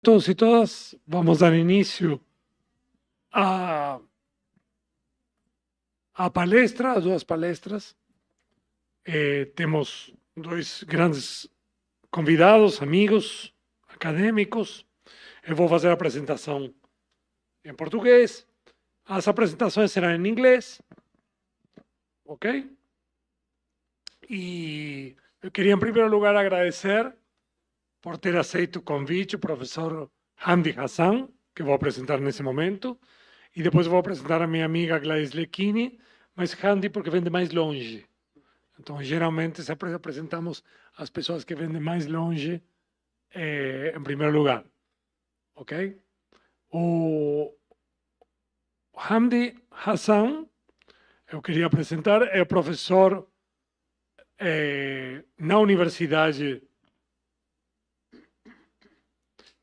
Todos e todas, vamos dar início à palestra, a duas palestras. Temos dois grandes convidados, amigos, acadêmicos. Eu vou fazer a apresentação em português. As apresentações serão em inglês. Ok? E eu queria, em primeiro lugar, agradecer por ter aceito o convite, o professor Hamdy Hassan, que vou apresentar nesse momento, e depois vou apresentar a minha amiga Gladys Lechini, mas Hamdy porque vem de mais longe. Então, geralmente, sempre apresentamos as pessoas que vêm de mais longe em primeiro lugar. Ok? O Hamdy Hassan, eu queria apresentar, é professor na Universidade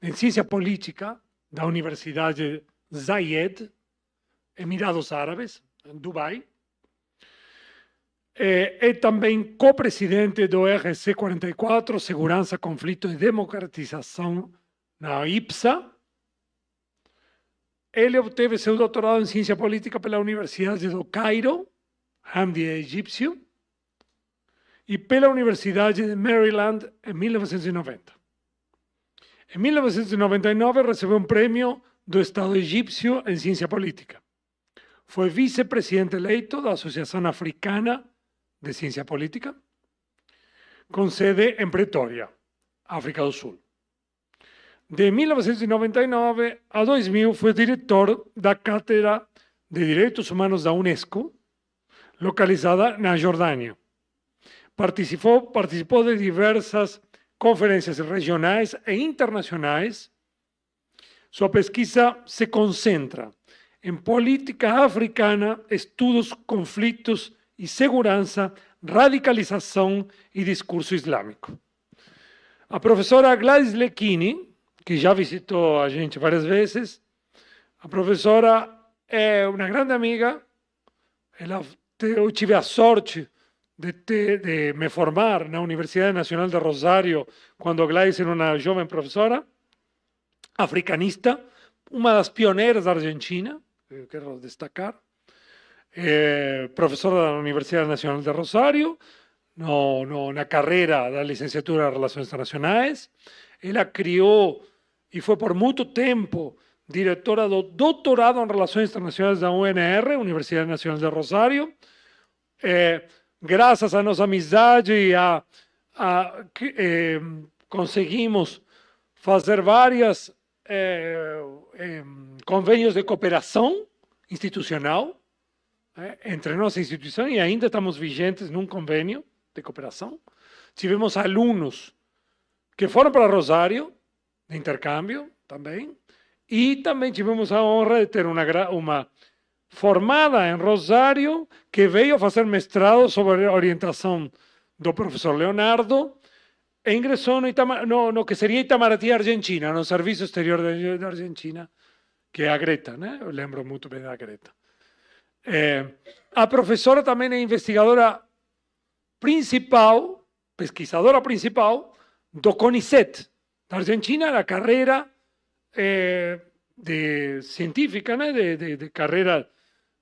em Ciência Política da Universidade Zayed, Emirados Árabes, em Dubai. É também co-presidente do RC44, Segurança, Conflito e Democratização, na IPSA. Ele obteve seu doutorado em Ciência Política pela Universidade do Cairo, Hamdy é egípcio, e pela Universidade de Maryland em 1990. Em 1999, recebeu um prêmio do Estado egípcio em Ciência Política. Foi vice-presidente eleito da Associação Africana de Ciência Política, com sede em Pretória, África do Sul. De 1999 a 2000, foi diretor da Cátedra de Direitos Humanos da Unesco, localizada na Jordânia. Participou de diversas conferências regionais e internacionais. Sua pesquisa se concentra em política africana, estudos, conflitos e segurança, radicalização e discurso islâmico. A professora Gladys Lechini, que já visitou a gente várias vezes, a professora é uma grande amiga. Eu tive a sorte de me formar na Universidade Nacional de Rosário, quando Gladys era uma jovem professora africanista, uma das pioneiras da Argentina, eu quero destacar, professora da Universidade Nacional de Rosário, na carreira da licenciatura em Relações Internacionais. Ela criou e foi por muito tempo diretora do doutorado em Relações Internacionais da UNR, Universidade Nacional de Rosário. Graças à nossa amizade, conseguimos fazer vários convênios de cooperação institucional entre nossa instituição, e ainda estamos vigentes num convênio de cooperação. Tivemos alunos que foram para Rosário, de intercâmbio também, e também tivemos a honra de ter uma formada em Rosário, que veio fazer mestrado sobre a orientação do professor Leonardo, e ingressou no que seria Itamaraty, Argentina, no Serviço Exterior da Argentina, que é a Greta, né? Eu lembro muito bem da Greta. A professora também é investigadora principal, pesquisadora principal do CONICET, da Argentina, a carreira científica, né? de carreira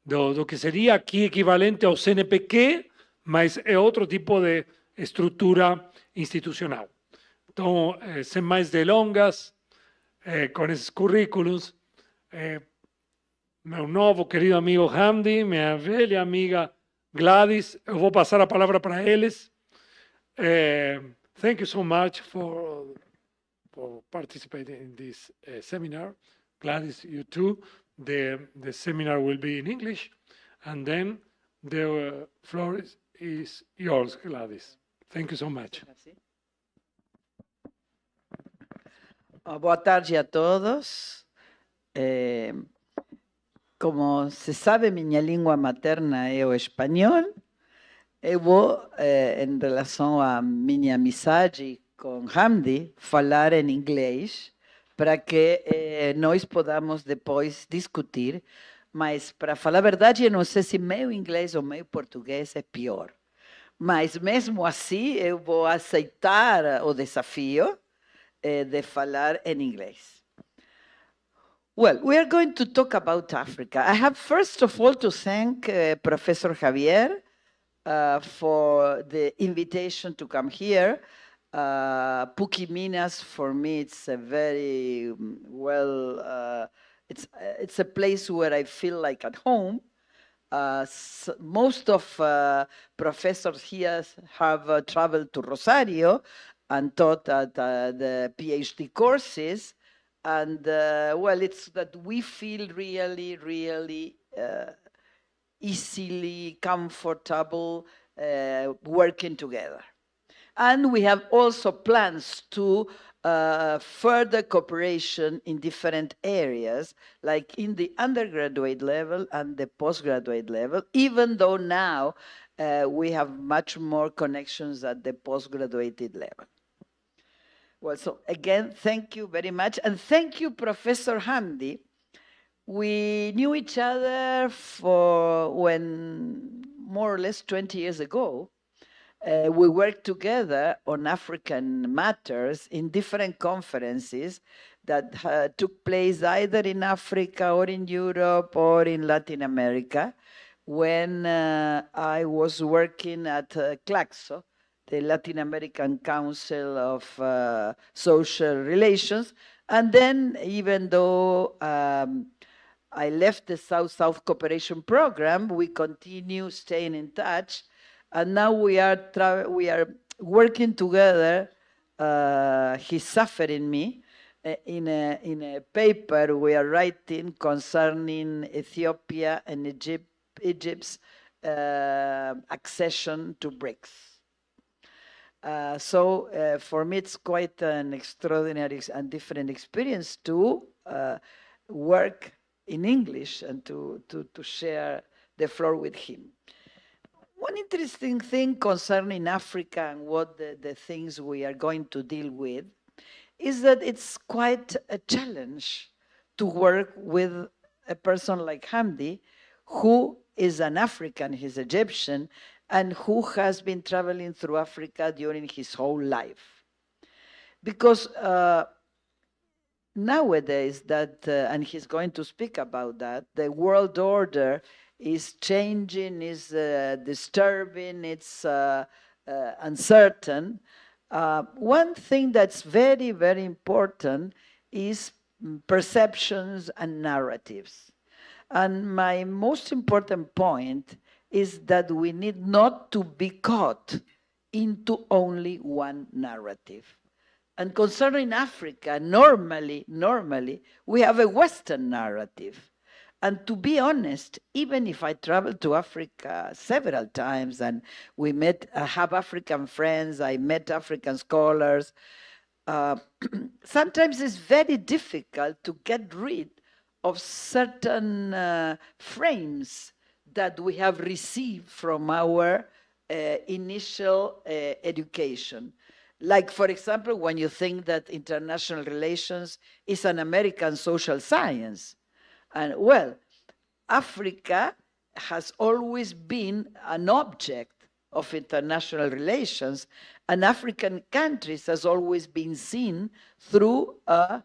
do que seria aqui equivalente ao CNPq, mas é outro tipo de estrutura institucional. Então, sem mais delongas, com esses currículos, meu novo querido amigo Hamdy, minha velha amiga Gladys, eu vou passar a palavra para eles. Thank you so much for participating in this seminar. Gladys, you too. The seminar will be in English, and then the floor is yours, Gladys. Thank you so much. Boa tarde a todos. Como se sabe, minha língua materna é o espanhol. Eu vou, em relação à minha amizade com Hamdy, falar em inglês, para que nós podamos depois discutir. Mas, para falar a verdade, eu não sei se meu inglês ou meu português é pior. Mas, mesmo assim, eu vou aceitar o desafio de falar em inglês. Well, we are going to talk about Africa. I have first of all to thank Professor Javier for the invitation to come here. Puki Minas, for me, it's a very it's a place where I feel like at home. Most of professors here have traveled to Rosario and taught at the PhD courses. And well, it's that we feel really, really easily comfortable working together. And we have also plans to further cooperation in different areas, like in the undergraduate level and the postgraduate level, even though now we have much more connections at the postgraduate level. Well, so again, thank you very much. And thank you, Professor Hamdy. We knew each other for when more or less 20 years ago. We worked together on African matters in different conferences that took place either in Africa or in Europe or in Latin America when I was working at CLACSO, the Latin American Council of Social Relations. And then even though I left the South-South Cooperation Program, we continue staying in touch. And now we are working together, he's suffering me, in a paper we are writing concerning Ethiopia and Egypt's accession to BRICS. So for me, it's quite an extraordinary and different experience to work in English and to share the floor with him. One interesting thing concerning Africa and what the things we are going to deal with is that it's quite a challenge to work with a person like Hamdy, who is an African, he's Egyptian, and who has been traveling through Africa during his whole life. Because nowadays and he's going to speak about that, the world order is changing, is disturbing, it's uncertain. One thing that's very, very important is perceptions and narratives. And my most important point is that we need not to be caught into only one narrative. And concerning Africa, normally, we have a Western narrative. And to be honest, even if I traveled to Africa several times and I have African friends, I met African scholars, sometimes it's very difficult to get rid of certain frames that we have received from our initial education. Like, for example, when you think that international relations is an American social science. And well, Africa has always been an object of international relations, and African countries has always been seen through a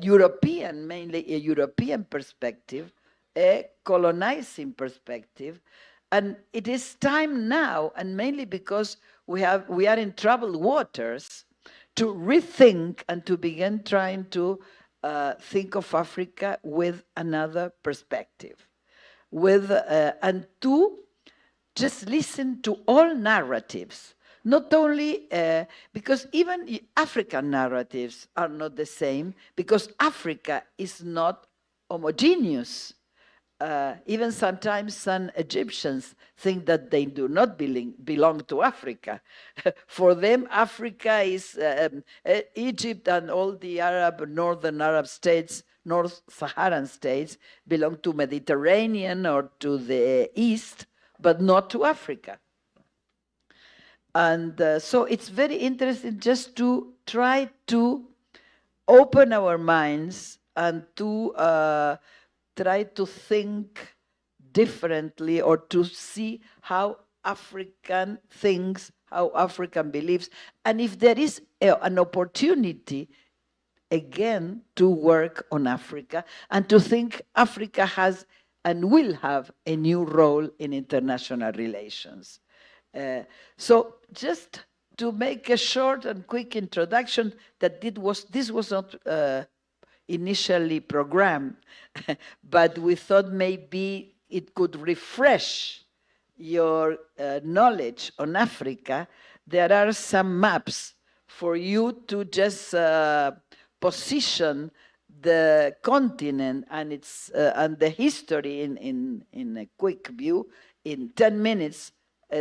European, mainly a European perspective, a colonizing perspective. And it is time now, and mainly because we are in troubled waters, to rethink and to begin trying to think of Africa with another perspective, and to just listen to all narratives, not only because even African narratives are not the same, because Africa is not homogeneous. Even sometimes some Egyptians think that they do not belong to Africa. For them, Africa is Egypt and all the northern Arab states, North Saharan states, belong to Mediterranean or to the East, but not to Africa. And so it's very interesting just to try to open our minds and to try to think differently, or to see how African thinks, how African believes, and if there is an opportunity again to work on Africa and to think Africa has and will have a new role in international relations. So just to make a short and quick introduction, that this was not initially programmed, but we thought maybe it could refresh your knowledge on Africa. There are some maps for you to just position the continent and its and the history in a quick view in 10 minutes,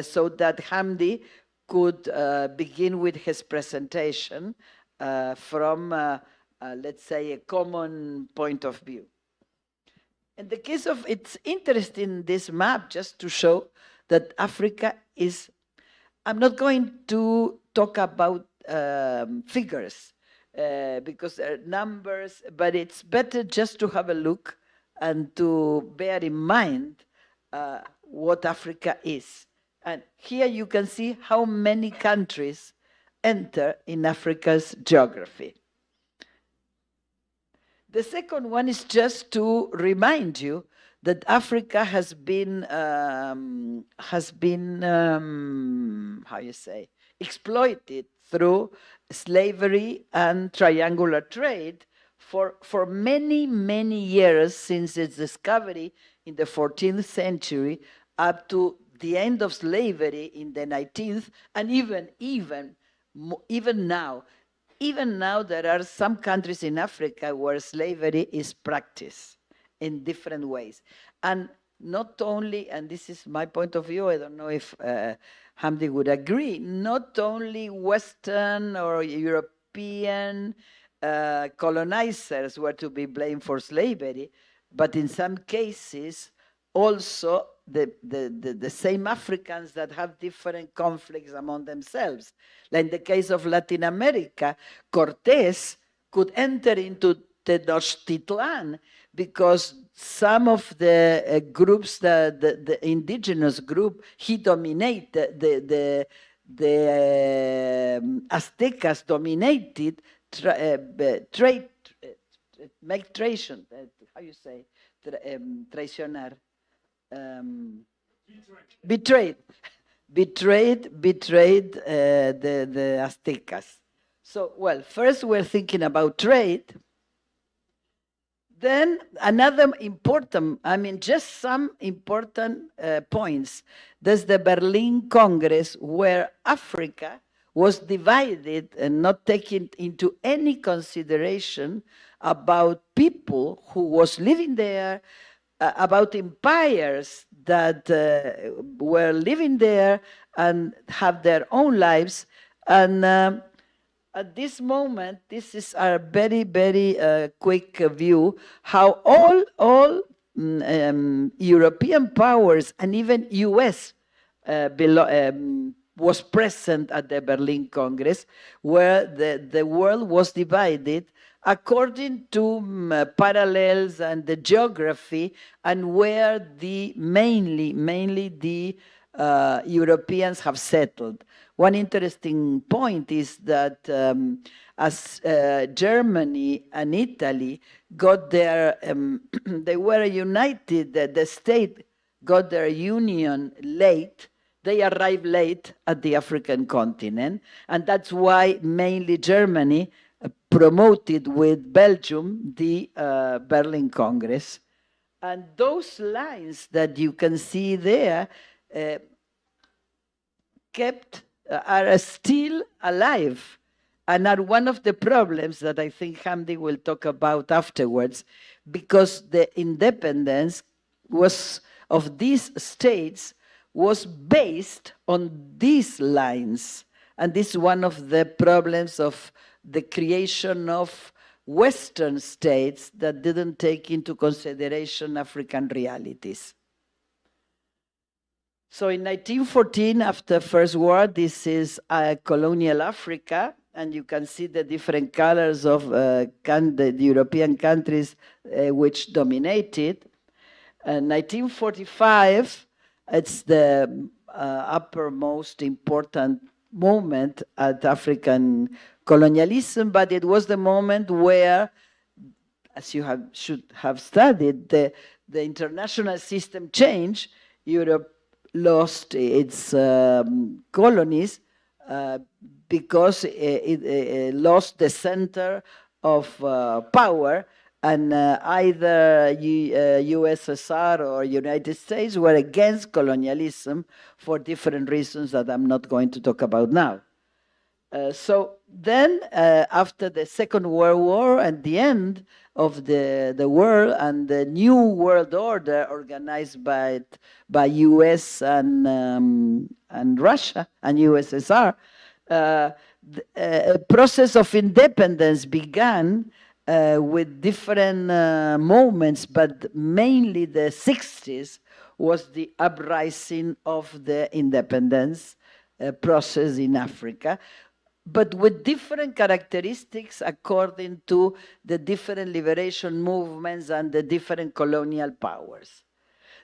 so that Hamdy could begin with his presentation from, let's say, a common point of view. In the case of, it's interesting, this map, just to show that Africa is, I'm not going to talk about figures, because there are numbers, but it's better just to have a look and to bear in mind what Africa is. And here you can see how many countries enter in Africa's geography. The second one is just to remind you that Africa has been how you say, exploited through slavery and triangular trade for many, many years, since its discovery in the 14th century up to the end of slavery in the 19th, and even now. Even now, there are some countries in Africa where slavery is practiced in different ways. And not only, and this is my point of view, I don't know if Hamdy would agree, not only Western or European colonizers were to be blamed for slavery, but in some cases, also the same Africans that have different conflicts among themselves. Like in the case of Latin America, Cortés could enter into Tenochtitlan because some of the groups, the indigenous group, he dominated, the Aztecas dominated trade, make traition, how you say, traicionar. Betrayed the Aztecas. So, well, first we're thinking about trade. Then another important, I mean, just some important points. There's the Berlin Congress, where Africa was divided and not taken into any consideration about people who was living there, about empires that were living there and have their own lives. And at this moment, this is our very, very quick view, how all European powers and even US was present at the Berlin Congress, where the world was divided according to parallels and the geography, and where mainly the Europeans have settled. One interesting point is that as Germany and Italy got their, they were united, the state got their union late, they arrived late at the African continent, and that's why mainly Germany promoted with Belgium the Berlin Congress. And those lines that you can see there are still alive, and are one of the problems that I think Hamdy will talk about afterwards, because the independence of these states was based on these lines. And this is one of the problems of the creation of Western states that didn't take into consideration African realities. So in 1914, after First War, this is colonial Africa, and you can see the different colors of the European countries which dominated. 1945, it's the uppermost important moment at African colonialism, but it was the moment where, as you should have studied, the international system changed. Europe lost its colonies because it lost the center of power, and either USSR or United States were against colonialism for different reasons that I'm not going to talk about now. So then, after the Second World War and the end of the world and the new world order organized by US and Russia and USSR, a process of independence began with different moments, but mainly the 60s was the uprising of the independence process in Africa, but with different characteristics according to the different liberation movements and the different colonial powers.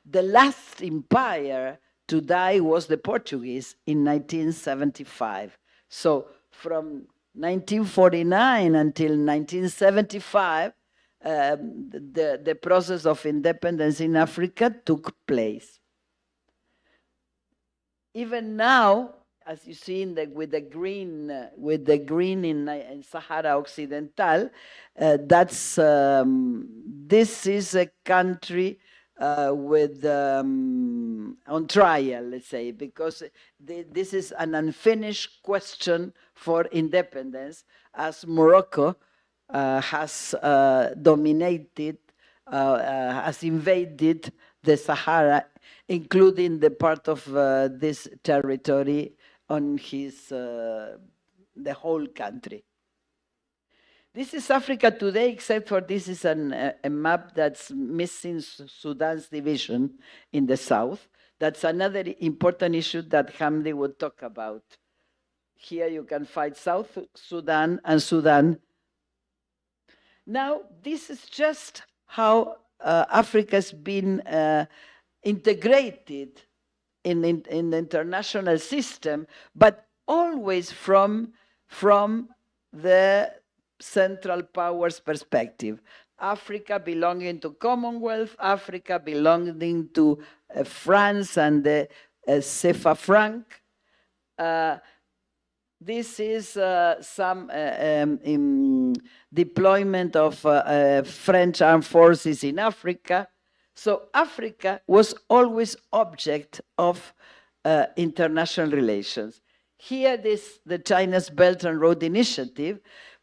The last empire to die was the Portuguese in 1975. So from 1949 until 1975, the process of independence in Africa took place. Even now, as you see with the green in Sahara Occidental, this is a country with on trial, let's say, because this is an unfinished question for independence, as Morocco has dominated, has invaded the Sahara, including the part of this territory on the whole country. This is Africa today, except for this is a map that's missing Sudan's division in the south. That's another important issue that Hamdy would talk about. Here you can find South Sudan and Sudan. Now, this is just how Africa's been integrated in the international system, but always from the Central Powers perspective. Africa belonging to Commonwealth, Africa belonging to France and the CFA franc. This is some deployment of French armed forces in Africa. So Africa was always object of international relations. Here, the China's Belt and Road Initiative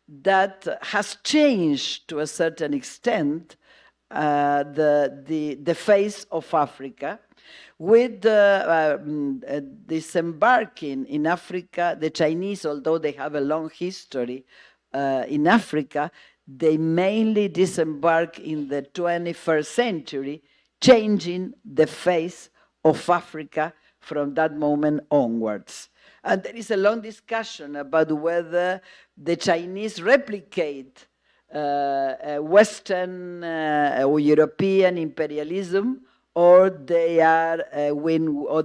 that has changed to a certain extent the face of Africa, with disembarking in Africa. The Chinese, although they have a long history in Africa, they mainly disembark in the 21st century, changing the face of Africa from that moment onwards. And there is a long discussion about whether the Chinese replicate Western or European imperialism, or they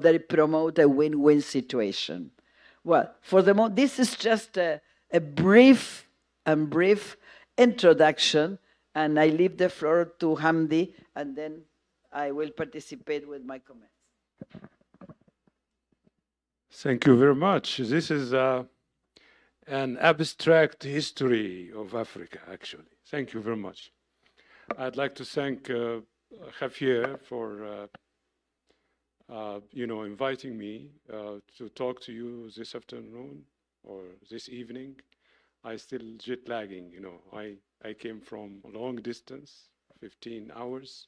they promote a win-win situation. Well, for the moment, this is just a brief introduction, and I leave the floor to Hamdy, and then I will participate with my comments. Thank you very much. This is an abstract history of Africa, actually. Thank you very much. I'd like to thank Javier for inviting me to talk to you this afternoon or this evening. I still jet lagging, I came from a long distance, 15 hours,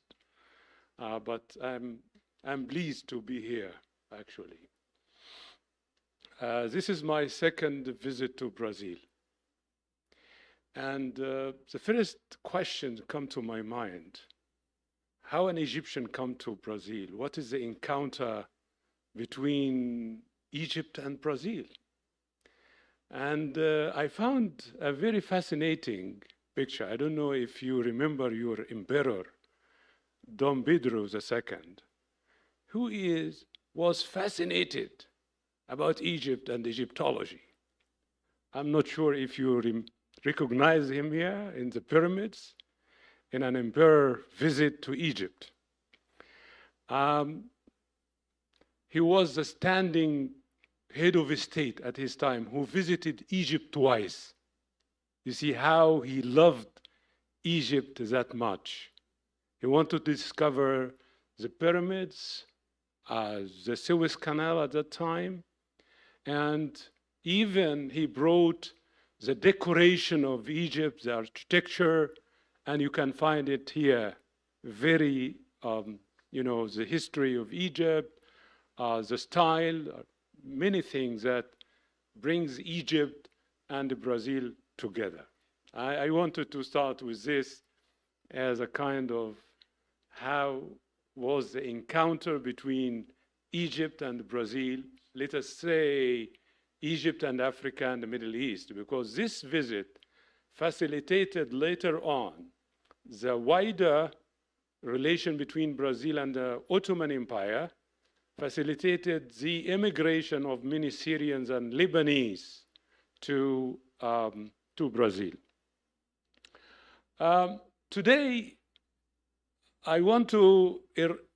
but I'm pleased to be here, actually. This is my second visit to Brazil. And the first question come to my mind: how an Egyptian come to Brazil? What is the encounter between Egypt and Brazil? And I found a very fascinating picture. I don't know if you remember your emperor, Dom Pedro II, who was fascinated about Egypt and Egyptology. I'm not sure if you recognize him here in the pyramids in an emperor visit to Egypt. He was the standing head of state at his time who visited Egypt twice. You see how he loved Egypt that much. He wanted to discover the pyramids, the Suez Canal at that time, and even he brought the decoration of Egypt, the architecture, and you can find it here. Very, the history of Egypt, the style, many things that brings Egypt and Brazil together. I wanted to start with this as a kind of how was the encounter between Egypt and Brazil, let us say Egypt and Africa and the Middle East, because this visit facilitated later on the wider relation between Brazil and the Ottoman Empire, facilitated the immigration of many Syrians and Lebanese to Brazil. Today, I want to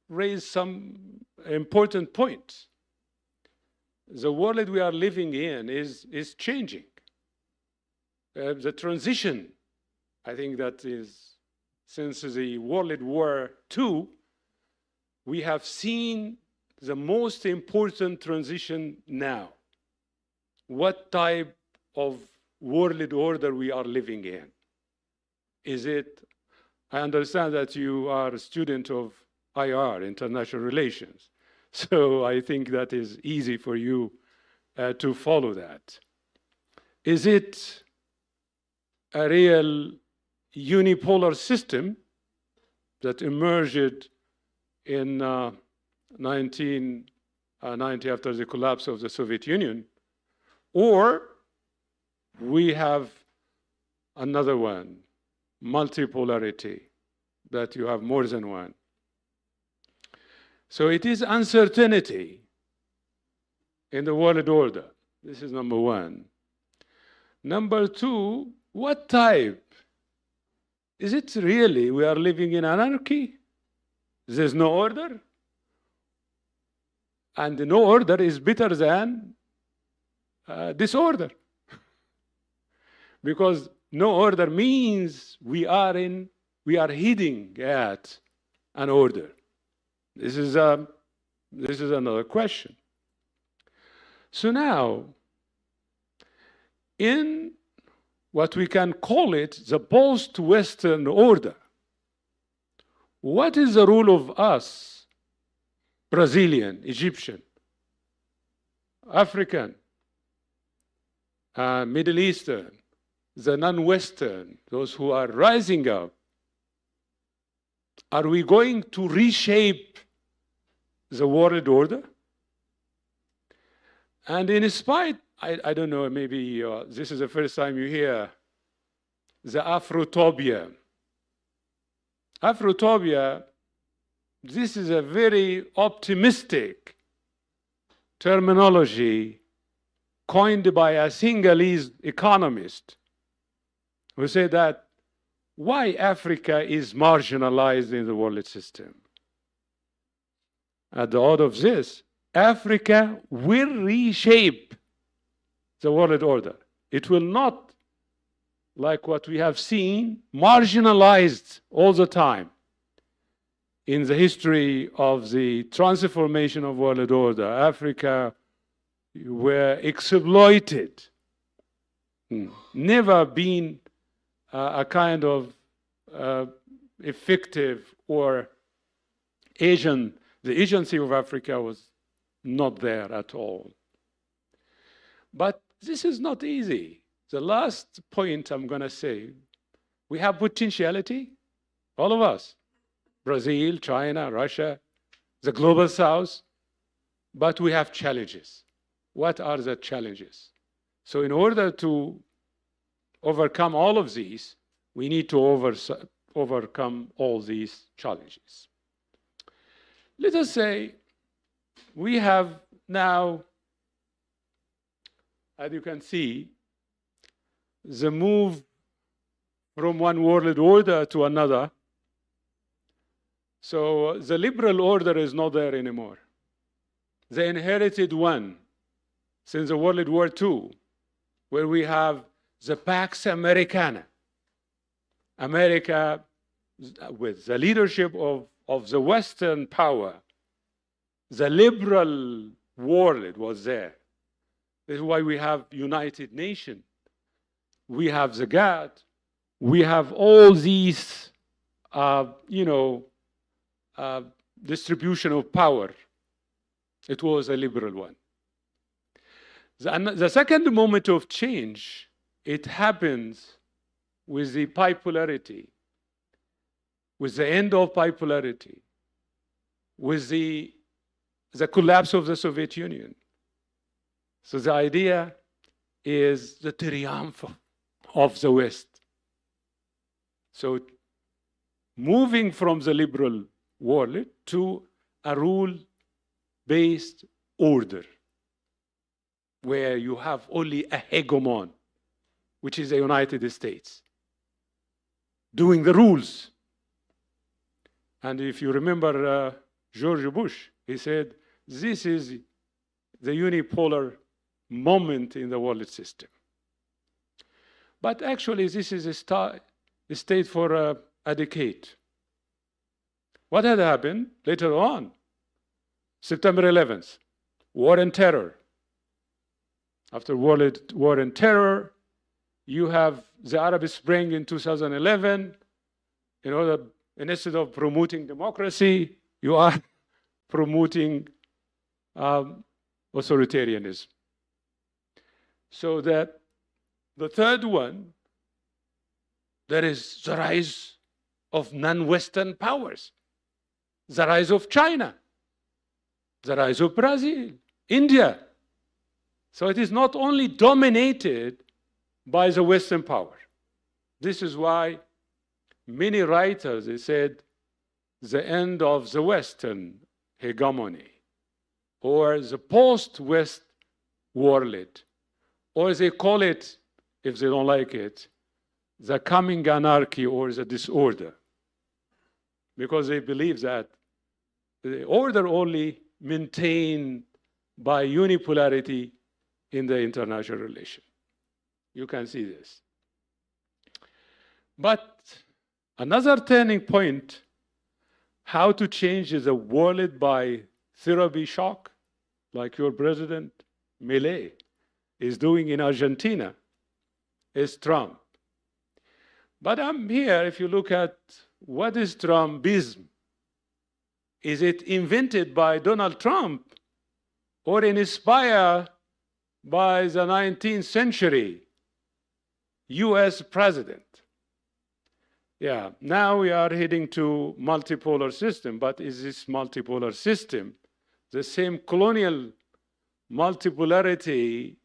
raise some important points. The world we are living in is changing. The transition, I think that is, since the World War II, we have seen the most important transition now. What type of world order we are living in? Is it, I understand that you are a student of IR, International Relations, so I think that is easy for you to follow that. Is it a real unipolar system that emerged in 1990 after the collapse of the Soviet Union, or we have another one, multipolarity, that you have more than one? So it is uncertainty in the world order. This is number one. Number two, what type? Is it really we are living in anarchy? There's no order? And no order is better than disorder. Because no order means we are heading at an order. This is another question. So now, in what we can call it the post-Western order, what is the role of us, Brazilian, Egyptian, African, Middle Eastern, the non-Western, those who are rising up? Are we going to reshape the world order? And in spite, I don't know, maybe this is the first time you hear the Afrotopia. Afrotopia, this is a very optimistic terminology coined by a Senegalese economist who said that why Africa is marginalized in the world system. At the heart of this, Africa will reshape the world order. It will not, like what we have seen, marginalized all the time in the history of the transformation of world order. Africa were exploited, never been a kind of effective or the agency of Africa was not there at all. But this is not easy. The last point I'm going to say, we have potentiality, all of us, Brazil, China, Russia, the global south, but we have challenges. What are the challenges? So in order to overcome all of these, we need to overcome all these challenges. Let us say we have now, as you can see, the move from one world order to another. So the liberal order is not there anymore. The inherited one since the World War II, where we have the Pax Americana, America with the leadership of the Western power, the liberal world was there. This is why we have United Nations. We have the GATT. We have all these, distribution of power. It was a liberal one. The second moment of change, it happens with the bipolarity, with the end of bipolarity, with the collapse of the Soviet Union. So the idea is the triumph of the West. So moving from the liberal world to a rule-based order, where you have only a hegemon, which is the United States, doing the rules. And if you remember George Bush, he said, this is the unipolar moment in the world system. But actually, this is a state for a decade. What had happened later on? September 11th, war and terror. After World War and terror, you have the Arab Spring in 2011. Instead of promoting democracy, you are promoting authoritarianism. So that the third one, there is the rise of non-Western powers, the rise of China, the rise of Brazil, India. So it is not only dominated by the Western power. This is why many writers, they said, the end of the Western hegemony, or the post-West world, or they call it, if they don't like it, the coming anarchy or the disorder, because they believe that the order only maintained by unipolarity in the international relation. You can see this. But another turning point, how to change the world by therapy shock, like your president, Milei, is doing in Argentina, is Trump. But I'm here, if you look at what is Trumpism, is it invented by Donald Trump or inspired by the 19th century US president? Yeah, now we are heading to multipolar system, but is this multipolar system the same colonial multipolarity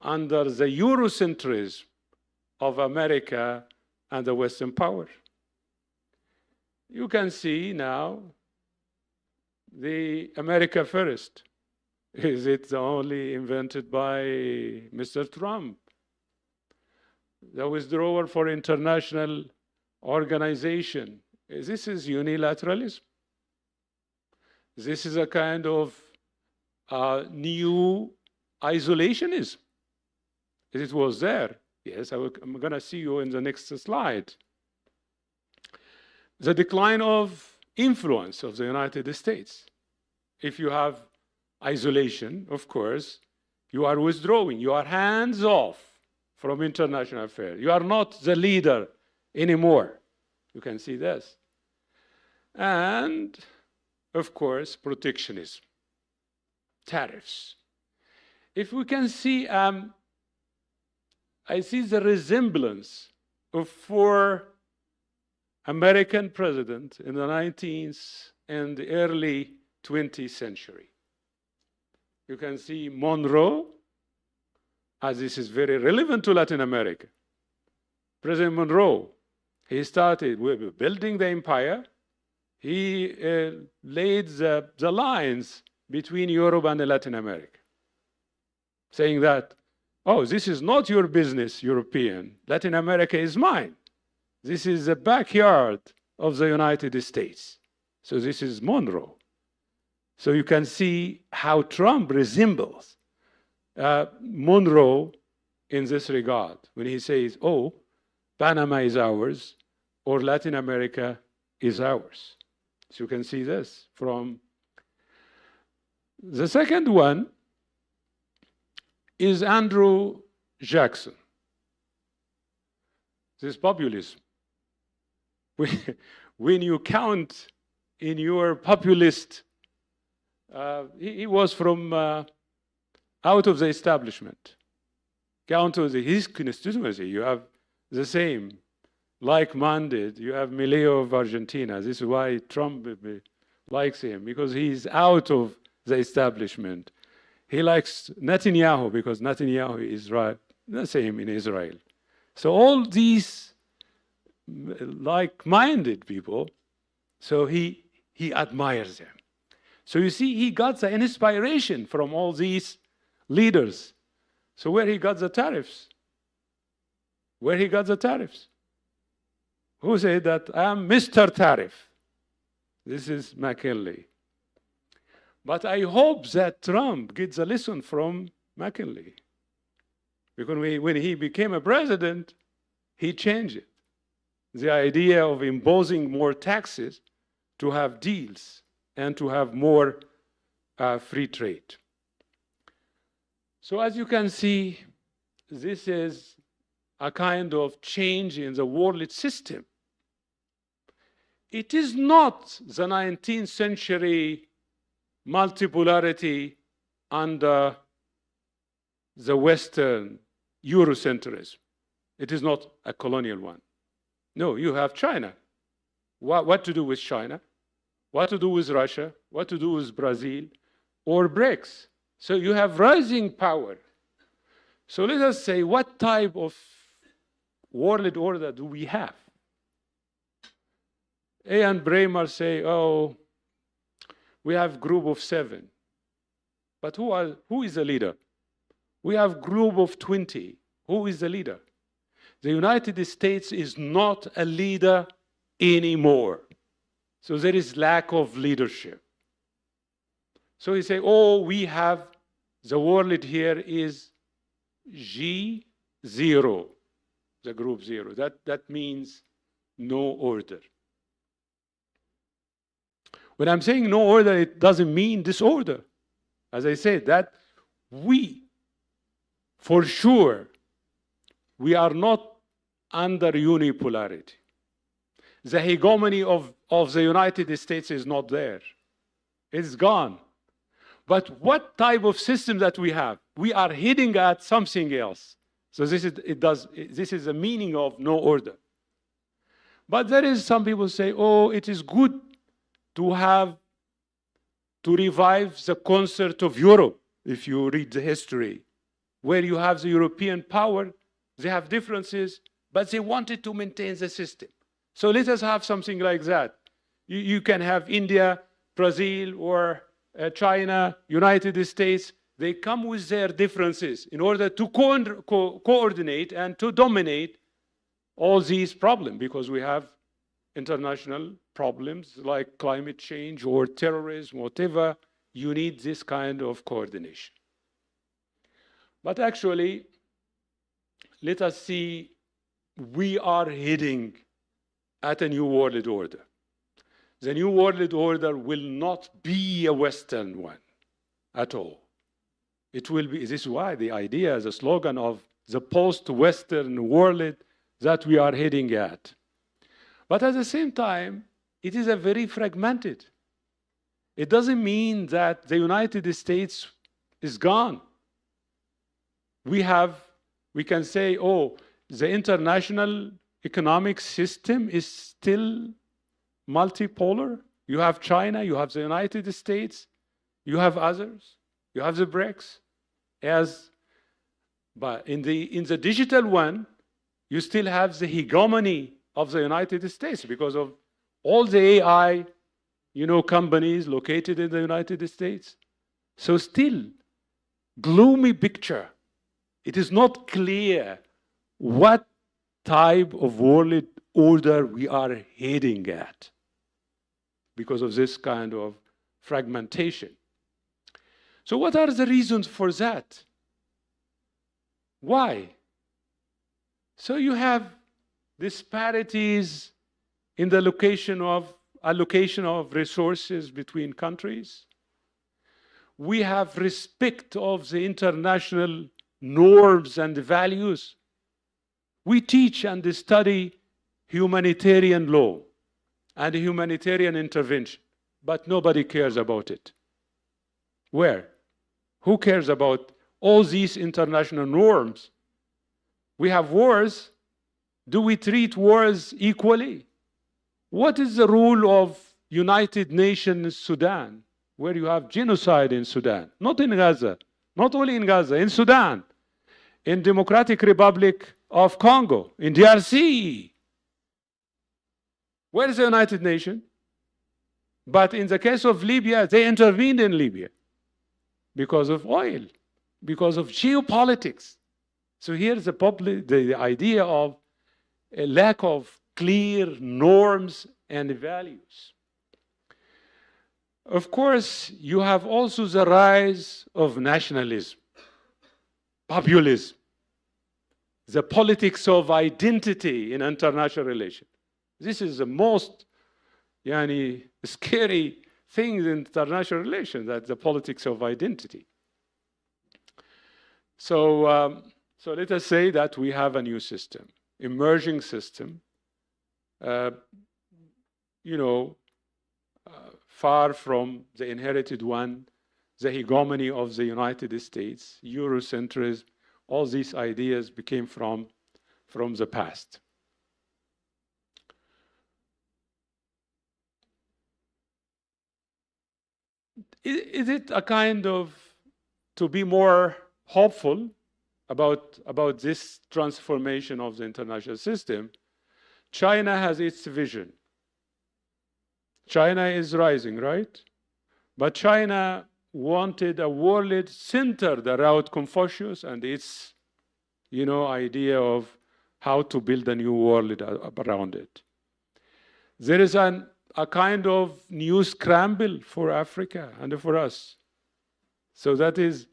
under the Eurocentrism of America and the Western power? You can see now the America First. Is it only invented by Mr. Trump? The withdrawal for international organization. This is unilateralism. This is a kind of new isolationism. It was there. Yes, I'm going to see you in the next slide. The decline of influence of the United States. If you have isolation, of course, you are withdrawing. You are hands off from international affairs. You are not the leader anymore. You can see this. And, of course, protectionism, tariffs. If we can see, I see the resemblance of 4 American presidents in the 19th and the early 20th century. You can see Monroe, as this is very relevant to Latin America. President Monroe, he started with building the empire. He laid the lines between Europe and Latin America, saying that oh, this is not your business, European. Latin America is mine. This is the backyard of the United States. So this is Monroe. So you can see how Trump resembles Monroe in this regard when he says, oh, Panama is ours, or Latin America is ours. So you can see this from the second one is Andrew Jackson. This populism. When you count in your populist, he was from out of the establishment. Count of his constituency, you have the same, like-minded. You have Milei of Argentina. This is why Trump likes him, because he's out of the establishment. He likes Netanyahu because Netanyahu is the same in Israel. So all these like-minded people, so he admires them. So you see, he got the inspiration from all these leaders. So where he got the tariffs? Where he got the tariffs? Who said that I am Mr. Tariff? This is McKinley. But I hope that Trump gets a lesson from McKinley. Because when he became a president, he changed it. The idea of imposing more taxes to have deals and to have more free trade. So as you can see, this is a kind of change in the world system. It is not the 19th century multipolarity under the Western Eurocentrism. It is not a colonial one. No, you have China. What to do with China? What to do with Russia? What to do with Brazil? Or BRICS? So you have rising power. So let us say, what type of world order do we have? Ian Braymer say, oh, we have group of 7. But who is the leader? We have group of 20. Who is the leader? The United States is not a leader anymore. So there is lack of leadership. So he say, oh, we have, the world here is G0, the group 0. That means no order. When I'm saying no order, it doesn't mean disorder. As I said, that we, for sure, we are not under unipolarity. The hegemony of the United States is not there. It's gone. But what type of system that we have? We are heading at something else. So this is the meaning of no order. But there is some people say, oh, it is good to revive the concert of Europe, if you read the history, where you have the European power, they have differences, but they wanted to maintain the system. So let us have something like that. You can have India, Brazil, or China, United States. They come with their differences in order to coordinate and to dominate all these problems, because we have international problems like climate change or terrorism, whatever. You need this kind of coordination. But actually, let us see, we are heading at a new world order. The new world order will not be a Western one at all. It will be, this is why the idea, the slogan of the post-Western world that we are heading at. But at the same time, it is a very fragmented. It doesn't mean that the United States is gone. We can say, oh, the international economic system is still multipolar. You have China, you have the United States, you have others, you have the BRICS. But in the digital one, you still have the hegemony of the United States because of all the AI, companies located in the United States. So still, gloomy picture it is not clear what type of world order we are heading at because of this kind of fragmentation. So what are the reasons for that? Why? So you have disparities in the allocation of resources between countries. We have respect of the international norms and values. We teach and study humanitarian law and humanitarian intervention, but nobody cares about it. Where? Who cares about all these international norms? We have wars. Do we treat wars equally? What is the role of United Nations Sudan, where you have genocide in Sudan? Not in Gaza, not only in Gaza, in Sudan, in Democratic Republic of Congo, in DRC. Where is the United Nations? But in the case of Libya, they intervened in Libya because of oil, because of geopolitics. So here's the idea of a lack of clear norms and values. Of course, you have also the rise of nationalism, populism, the politics of identity in international relations. This is the most scary thing in international relations, that's the politics of identity. So let us say that we have a new system, emerging system, far from the inherited one, the hegemony of the United States, Eurocentrism, all these ideas became from the past. Is it a kind of, to be more hopeful about this transformation of the international system? China has its vision. China is rising, right? But China wanted a world centered around Confucius and its, idea of how to build a new world around it. There is a kind of new scramble for Africa and for us. So that is,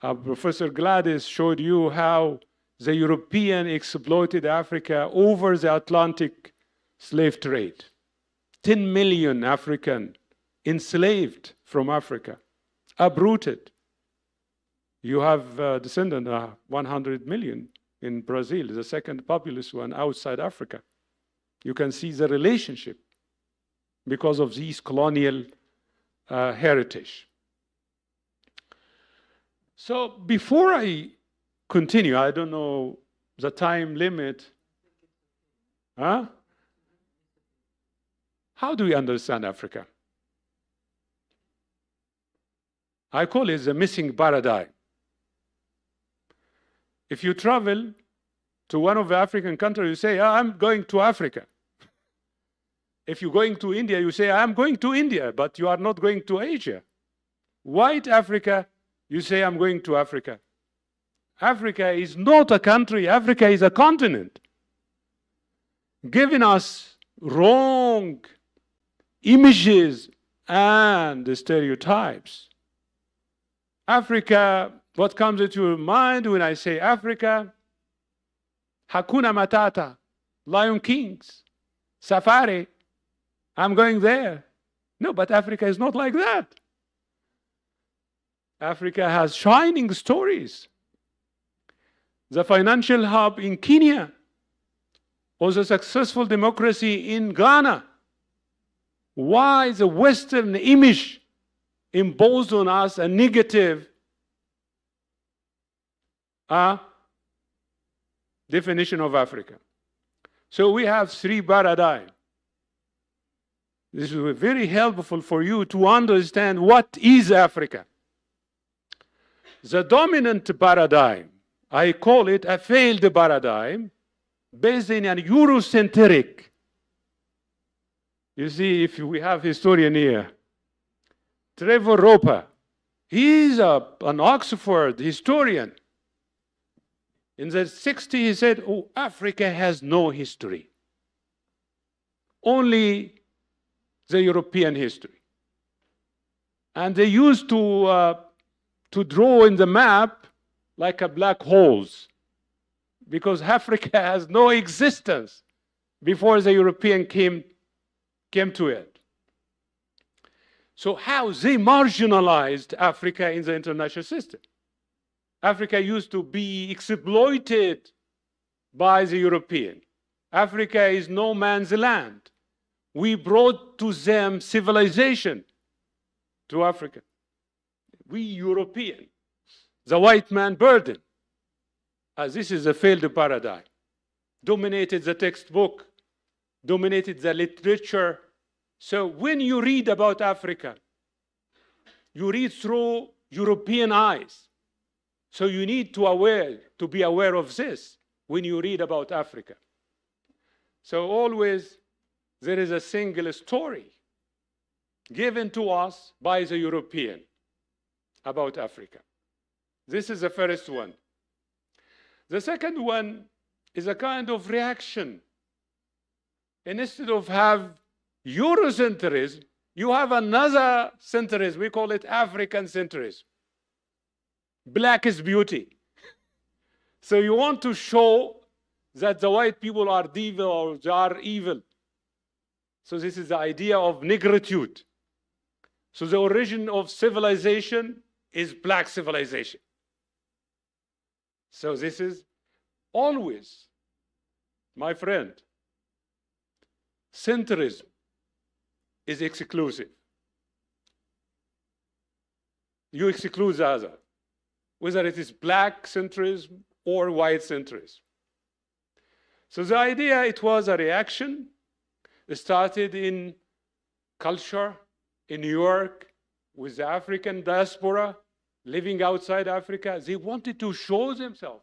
Professor Gladys showed you how the European exploited Africa over the Atlantic slave trade. 10 million African enslaved from Africa, uprooted. You have descendant 100 million in Brazil, the second populous one outside Africa. You can see the relationship because of these colonial heritage. So before I continue, I don't know the time limit. Huh? How do we understand Africa? I call it the missing paradigm. If you travel to one of the African countries, you say, I'm going to Africa. If you're going to India, you say, I'm going to India, but you are not going to Asia. White Africa, you say, I'm going to Africa. Africa is not a country, Africa is a continent. Giving us wrong images and stereotypes. Africa, what comes into your mind when I say Africa? Hakuna Matata, Lion Kings, Safari, I'm going there. No, but Africa is not like that. Africa has shining stories. The financial hub in Kenya was a successful democracy in Ghana. Why the Western image imposed on us a negative definition of Africa? So we have three paradigms. This is very helpful for you to understand what is Africa. The dominant paradigm, I call it a failed paradigm, based in an Eurocentric. You see, if we have historian here, Trevor Roper, he's an Oxford historian. In the 60s, he said, oh, Africa has no history. Only the European history. And they used to draw in the map like a black holes, because Africa has no existence before the European came to it. So how they marginalized Africa in the international system. Africa used to be exploited by the European. Africa is no man's land. We brought to them civilization to Africa. We European, the white man burden. This is a failed paradigm. Dominated the textbook, dominated the literature. So when you read about Africa, you read through European eyes. So you need to be aware of this when you read about Africa. So always there is a single story given to us by the European about Africa. This is the first one. The second one is a kind of reaction. And instead of have Eurocentrism, you have another centrism. We call it African centrism. Black is beauty. So you want to show that the white people are evil or they are evil. So this is the idea of negritude. So the origin of civilization is black civilization. So this is always, my friend, centrism is exclusive. You exclude the other, whether it is black centrism or white centrism. So the idea, it was a reaction. It started in culture in New York with the African diaspora living outside Africa. They wanted to show themselves,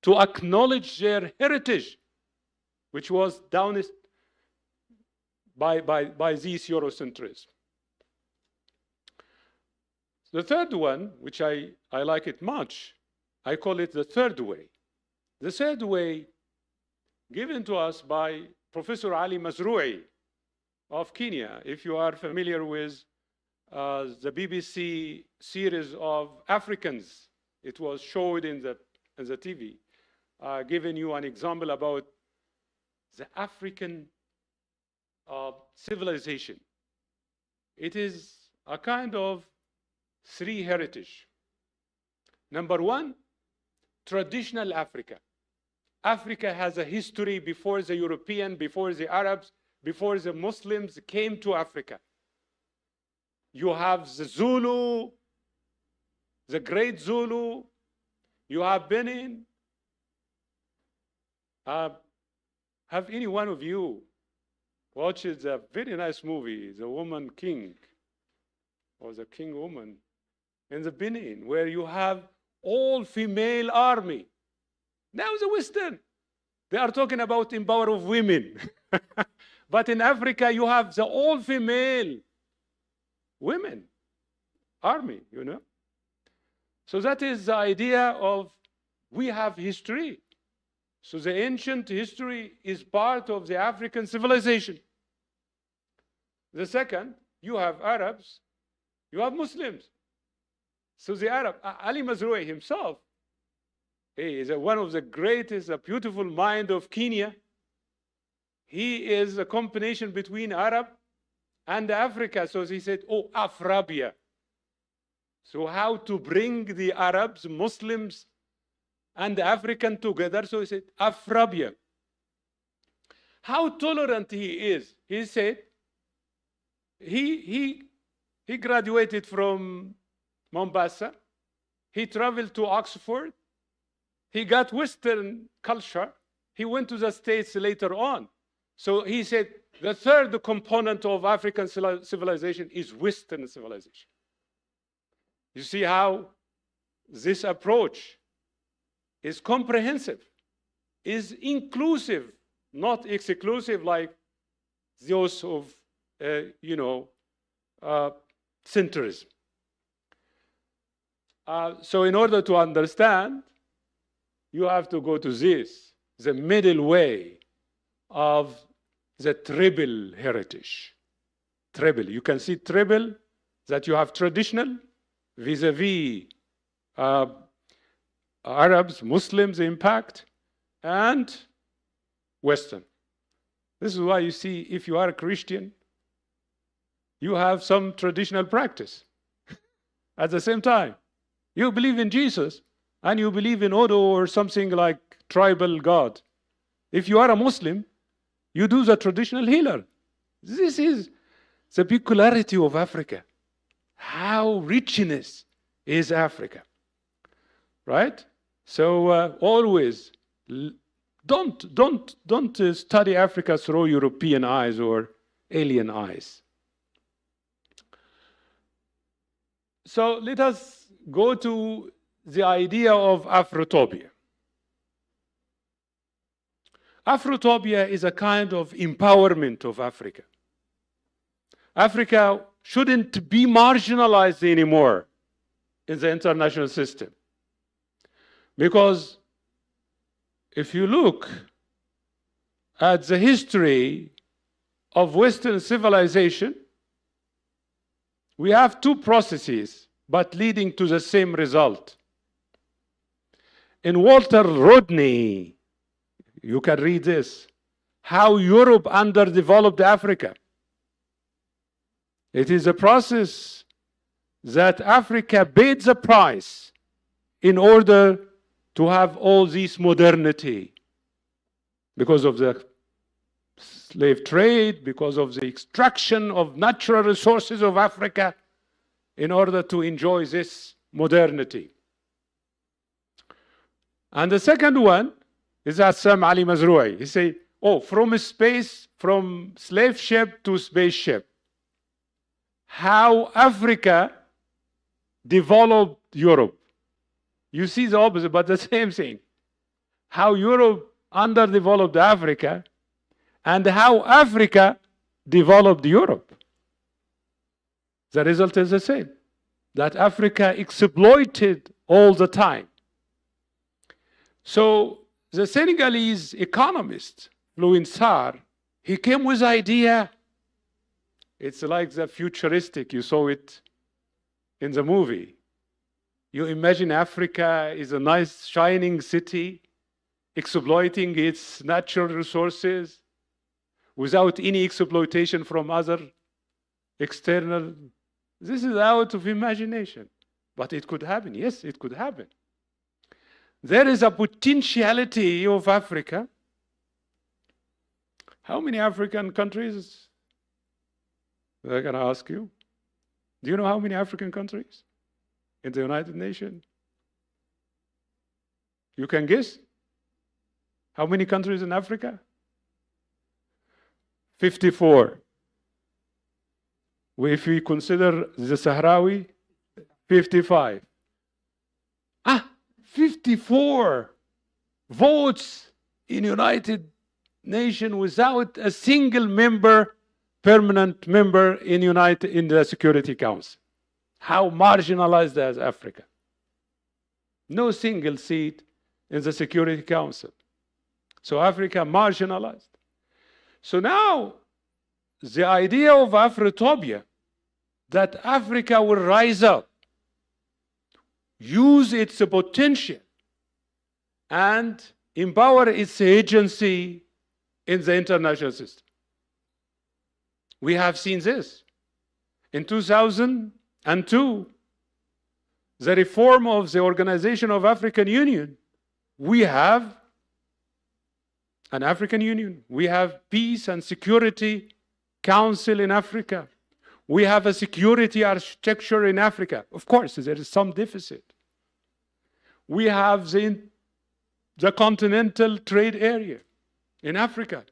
to acknowledge their heritage, which was down by this Eurocentrism. The third one, which I like it much, I call it the third way. The third way given to us by Professor Ali Mazrui of Kenya. If you are familiar with the BBC series of Africans, it was showed in the TV, giving you an example about the African civilization. It is a kind of three heritage. Number one, traditional Africa. Africa has a history before the European, before the Arabs, before the Muslims came to Africa. You have the Zulu, the great Zulu. You have Benin. Have any one of you watched a very nice movie, The Woman King, or The King Woman, in the Benin, where you have all-female army? Now the Western, they are talking about empower of women. But in Africa, you have the all-female women army, you know. So that is the idea of we have history. So the ancient history is part of the African civilization. The second, you have Arabs, you have Muslims. So the Arab, Ali Mazrui himself, he is one of the greatest, a beautiful mind of Kenya. He is a combination between Arab and Africa. So he said, oh, Afrabia. So how to bring the Arabs, Muslims, and the African together? So he said, Afrabia. How tolerant he is. He said, he graduated from Mombasa. He traveled to Oxford. He got Western culture. He went to the States later on. So he said, the third component of African civilization is Western civilization. You see how this approach is comprehensive, is inclusive, not exclusive like those of, centrism. So in order to understand you have to go to this, the middle way of the tribal heritage. Tribal. You can see tribal, that you have traditional vis-a-vis Arabs, Muslims impact, and Western. This is why you see, if you are a Christian, you have some traditional practice. At the same time, you believe in Jesus, and you believe in Odo or something like tribal god. If you are a Muslim, you do the traditional healer. This is the peculiarity of Africa. How richness is Africa, right? So always don't study Africa through European eyes or alien eyes. So let us go to the idea of Afrotopia. Afrotopia is a kind of empowerment of Africa. Africa shouldn't be marginalized anymore in the international system. Because if you look at the history of Western civilization, we have two processes, but leading to the same result. In Walter Rodney, you can read this, How Europe Underdeveloped Africa. It is a process that Africa paid the price in order to have all this modernity, because of the slave trade, because of the extraction of natural resources of Africa, in order to enjoy this modernity. And the second one is Hassan Ali Mazrui. He say, from space, from slave ship to spaceship. How Africa developed Europe. You see the opposite, but the same thing. How Europe underdeveloped Africa, and how Africa developed Europe. The result is the same. That Africa exploited all the time. So the Senegalese economist, Louis Sarr, he came with the idea. It's like the futuristic, you saw it in the movie. You imagine Africa is a nice shining city, exploiting its natural resources without any exploitation from other external. This is out of imagination. But it could happen. Yes, it could happen. There is a potentiality of Africa. How many African countries? I'm going to ask you. Do you know how many African countries in the United Nations? You can guess? How many countries in Africa? 54. If we consider the Sahrawi, 55. 54 votes in United Nations without a single member, permanent member in the Security Council. How marginalized is Africa? No single seat in the Security Council. So Africa marginalized. So now the idea of Afrotopia, that Africa will rise up, use its potential, and empower its agency in the international system. We have seen this. In 2002, the reform of the Organization of African Union, we have an African Union. We have Peace and Security Council in Africa. We have a security architecture in Africa. Of course, there is some deficit. We have the continental trade area in Africa.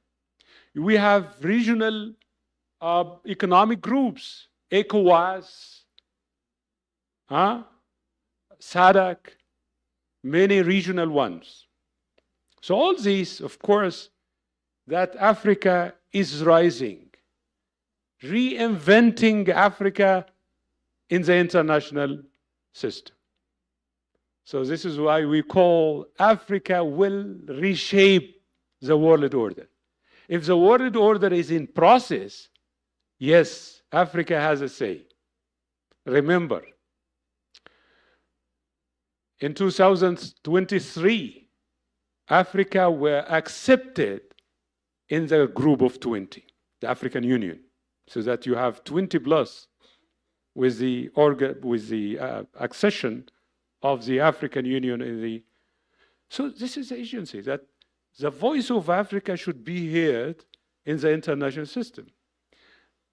We have regional economic groups, ECOWAS, SADC, many regional ones. So all these, of course, that Africa is rising, reinventing Africa in the international system. So this is why we call Africa will reshape the world order. If the world order is in process, yes, Africa has a say. Remember, in 2023, Africa were accepted in the group of 20, the African Union, so that you have 20 plus with the accession of the African Union in the. So this is the agency that the voice of Africa should be heard in the international system.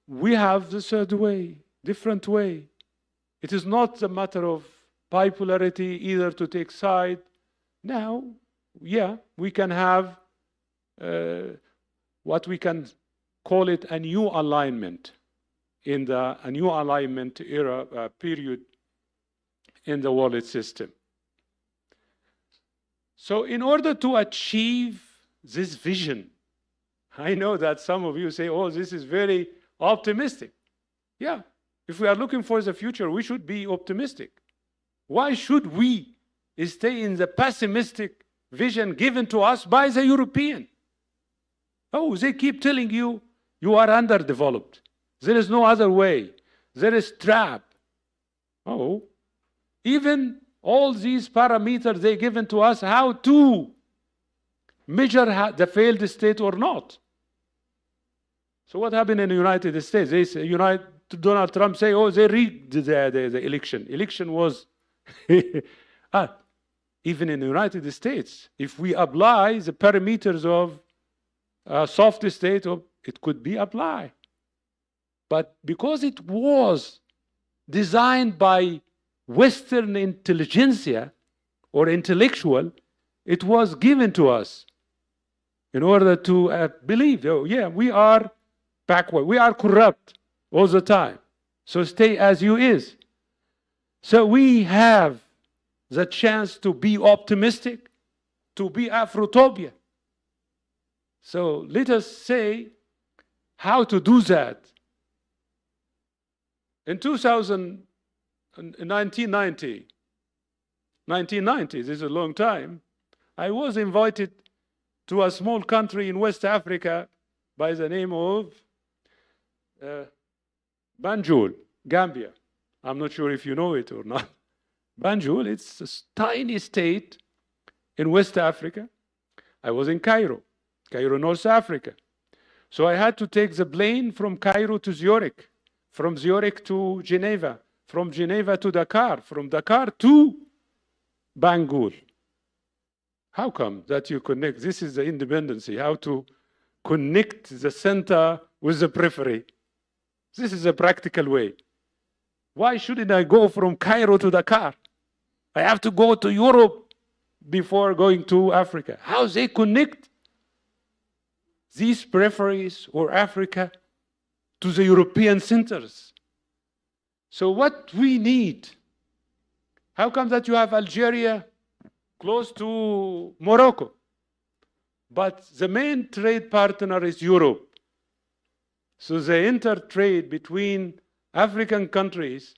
We have the third way, different way. It is not a matter of bipolarity, either to take side. Now, yeah, we can have what we can call it a new alignment in a new alignment era period in the world system. So in order to achieve this vision, I know that some of you say, oh, this is very optimistic. Yeah, if we are looking for the future, we should be optimistic. Why should we stay in the pessimistic vision given to us by the European? Oh, they keep telling you, you are underdeveloped. There is no other way. There is trap. Oh, even all these parameters they given to us, how to measure the failed state or not. So what happened in the United States? They say, Donald Trump say, oh, they rigged the election. Election was, even in the United States, if we apply the parameters of a soft state, it could be applied. But because it was designed by Western intelligentsia or intellectual, it was given to us in order to believe, oh yeah, we are backward, we are corrupt all the time. So stay as you is. So we have the chance to be optimistic, to be Afrotopia. So let us say how to do that. In 1990, this is a long time, I was invited to a small country in West Africa by the name of Banjul, Gambia. I'm not sure if you know it or not. Banjul, it's a tiny state in West Africa. I was in Cairo, North Africa. So I had to take the plane from Cairo to Zurich, from Zurich to Geneva, from Geneva to Dakar, from Dakar to Banjul. How come that you connect? This is the independency, how to connect the center with the periphery. This is a practical way. Why shouldn't I go from Cairo to Dakar? I have to go to Europe before going to Africa. How they connect these peripheries or Africa to the European centers? So what we need, how come that you have Algeria close to Morocco, but the main trade partner is Europe? So the intertrade between African countries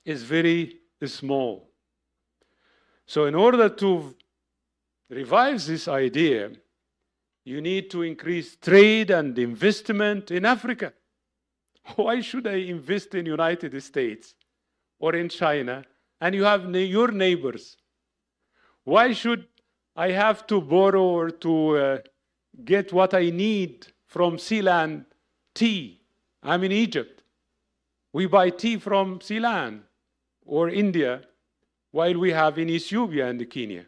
is very small. So in order to revive this idea, you need to increase trade and investment in Africa. Why should I invest in the United States or in China and you have your neighbors? Why should I have to borrow or to get what I need from Ceylon tea? I'm in Egypt. We buy tea from Ceylon or India, while we have in Ethiopia and Kenya.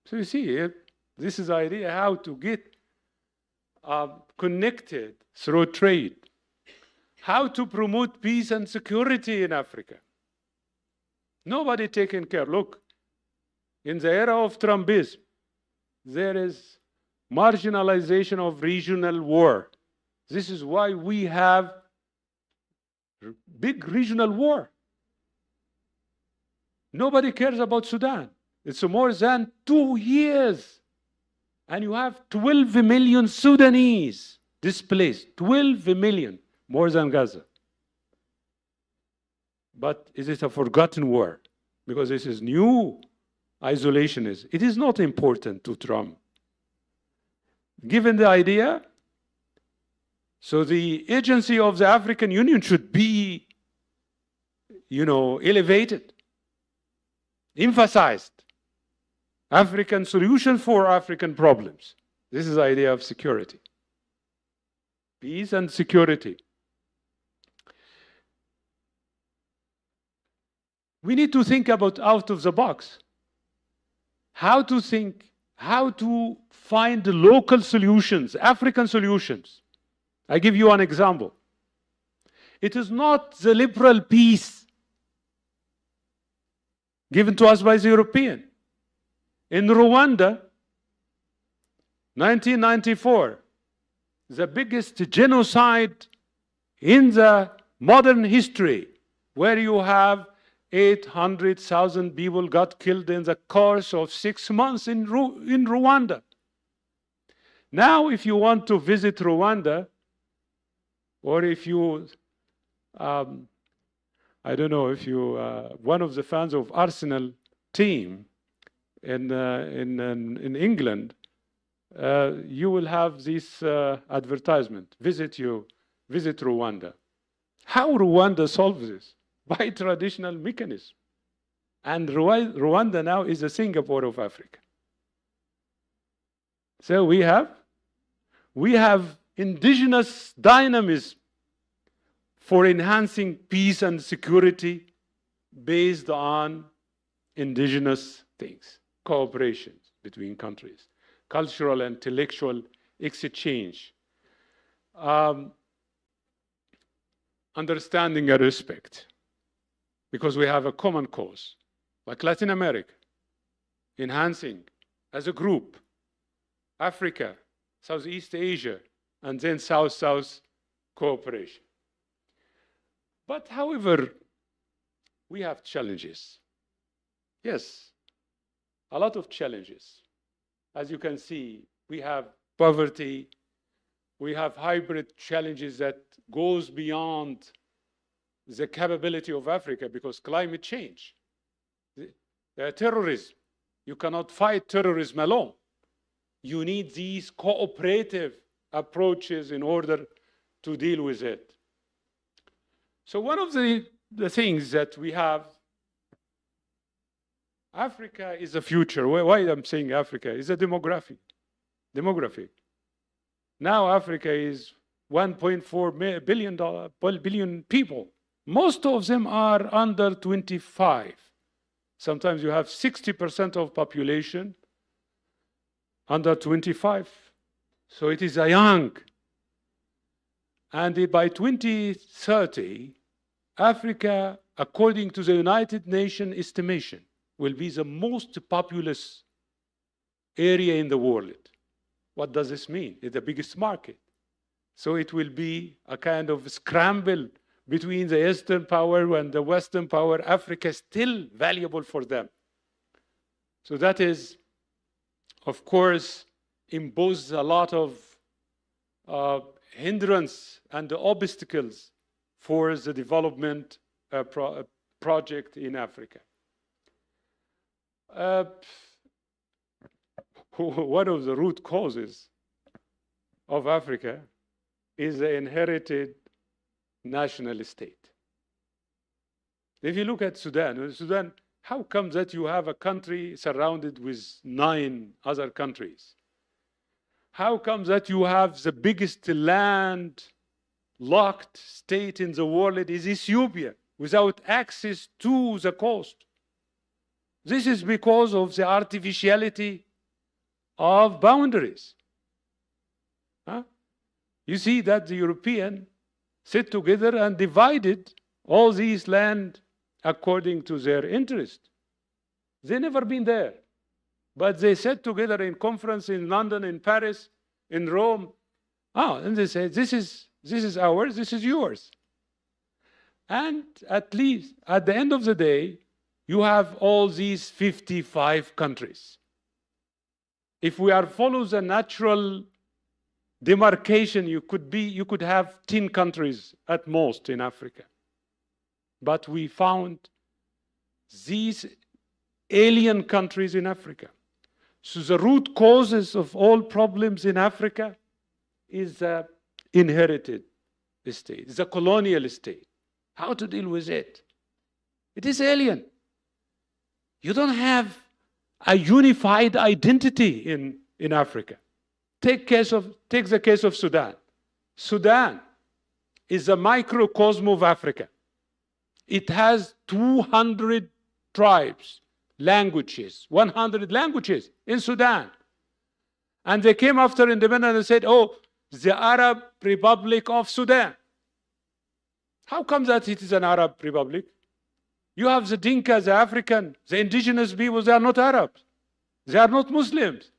So you see, this is the idea how to get connected through trade. How to promote peace and security in Africa. Nobody taking care. Look, in the era of Trumpism, there is marginalization of regional war. This is why we have big regional war. Nobody cares about Sudan. It's more than 2 years. And you have 12 million Sudanese displaced. 12 million, more than Gaza. But is it a forgotten war? because this is new isolationism. It is not important to Trump. Given the idea, so the agency of the African Union should be, elevated, emphasized. African solutions for African problems. This is the idea of security. Peace and security. We need to think about out of the box. How to find the local solutions, African solutions. I give you an example. It is not the liberal peace given to us by the European. In Rwanda, 1994, the biggest genocide in the modern history, where you have 800,000 people got killed in the course of 6 months in Rwanda. Now, if you want to visit Rwanda, or if you, I don't know, if you one of the fans of Arsenal team in England, you will have this advertisement, visit Rwanda. How Rwanda solves this? By traditional mechanism. And Rwanda now is the Singapore of Africa. So we have indigenous dynamism for enhancing peace and security based on indigenous things, cooperation between countries, cultural and intellectual exchange, understanding and respect, because we have a common cause, like Latin America, enhancing as a group, Africa, Southeast Asia, and then South-South cooperation. But however, we have challenges. Yes, a lot of challenges. As you can see, we have poverty, we have hybrid challenges that goes beyond the capability of Africa, because climate change, terrorism, you cannot fight terrorism alone. You need these cooperative approaches in order to deal with it. So one of the things that we have, Africa is the future. Why I'm saying Africa is a demography. Now Africa is 1.4 billion people. Most of them are under 25. Sometimes you have 60% of population under 25. So it is a young. And by 2030, Africa, according to the United Nations estimation, will be the most populous area in the world. What does this mean? It's the biggest market. So it will be a kind of scramble between the Eastern power and the Western power. Africa is still valuable for them. So that is, of course, imposes a lot of hindrance and obstacles for the development project in Africa. One of the root causes of Africa is the inherited national state. If you look at Sudan, how come that you have a country surrounded with 9 other countries? How come that you have the biggest land-locked state in the world is Ethiopia, without access to the coast? This is because of the artificiality of boundaries. You see that the European sit together and divided all these land according to their interest. They never been there. But they sat together in conference in London, in Paris, in Rome. And they said, this is ours, this is yours. And at least, at the end of the day, you have all these 55 countries. If we are follow the natural demarcation, you could have 10 countries at most in Africa. But we found these alien countries in Africa. So the root causes of all problems in Africa is inherited state. It's a colonial state. How to deal with it? It is alien. You don't have a unified identity in Africa. Take the case of Sudan. Sudan is a microcosm of Africa. It has 200 tribes, languages, 100 languages in Sudan. And they came after independence and said, oh, the Arab Republic of Sudan. How come that it is an Arab republic? You have the Dinka, the African, the indigenous people, they are not Arabs. They are not Muslims.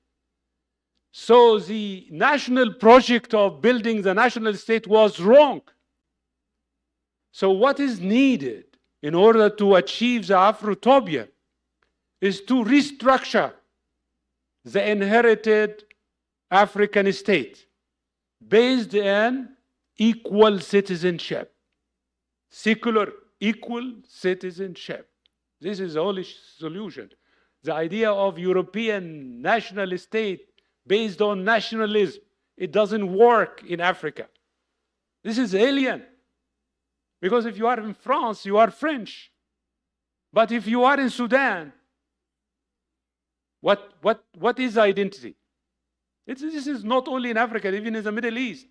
So the national project of building the national state was wrong. So what is needed in order to achieve the Afrotopia is to restructure the inherited African state based on equal citizenship, secular equal citizenship. This is the only solution. The idea of European national state based on nationalism, it doesn't work in Africa. This is alien. Because if you are in France, you are French. But if you are in Sudan, what is identity? This is not only in Africa, even in the Middle East.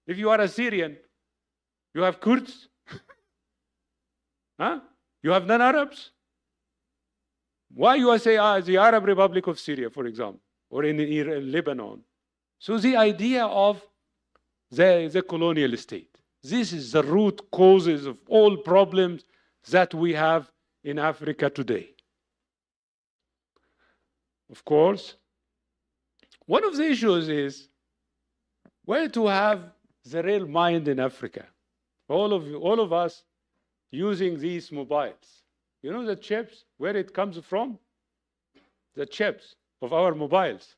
If you are a Syrian, you have Kurds. Huh? You have non-Arabs. Why you say the Arab Republic of Syria, for example, or in Lebanon? So the idea of the colonial state. This is the root causes of all problems that we have in Africa today. Of course, one of the issues is where to have the real mind in Africa. All of us using these mobiles. You know the chips, where it comes from? The chips of our mobiles.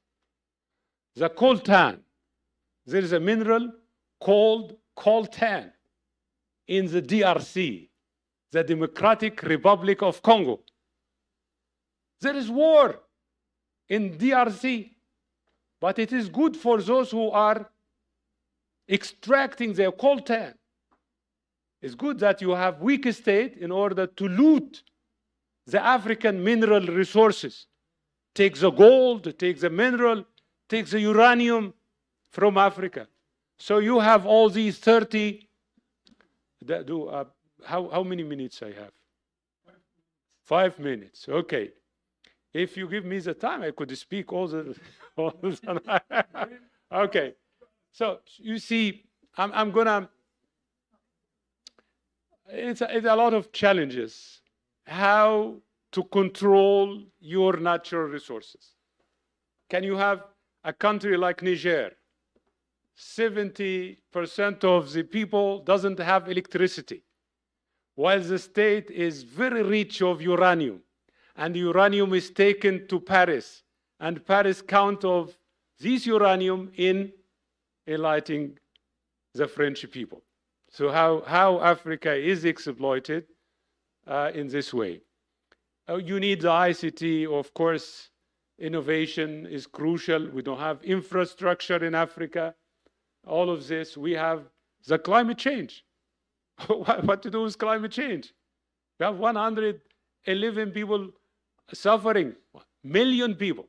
The coltan. There is a mineral called coltan in the DRC, the Democratic Republic of Congo. There is war in DRC, but it is good for those who are extracting their coltan. It's good that you have weak state in order to loot the African mineral resources. Take the gold, take the mineral, take the uranium from Africa. So you have all these 30, how many minutes I have? 5 minutes, okay. If you give me the time, I could speak all the okay. So you see, I'm gonna, it's a lot of challenges. How to control your natural resources. Can you have a country like Niger? 70% of the people doesn't have electricity, while the state is very rich of uranium, and uranium is taken to Paris, and Paris count of this uranium in enlightening the French people. So how Africa is exploited in this way. You need the ICT, of course. Innovation is crucial. We don't have infrastructure in Africa. All of this, we have the climate change. What to do with climate change? We have 111 people suffering, 1 million people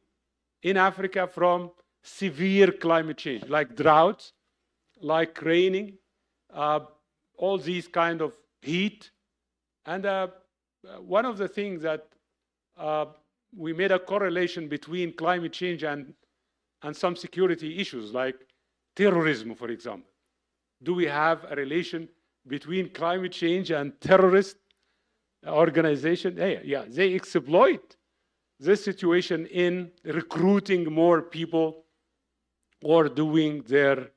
in Africa from severe climate change, like droughts, like raining, all these kind of heat. And one of the things that we made a correlation between climate change and some security issues, like terrorism, for example. Do we have a relation between climate change and terrorist organization? Yeah, they exploit this situation in recruiting more people or doing their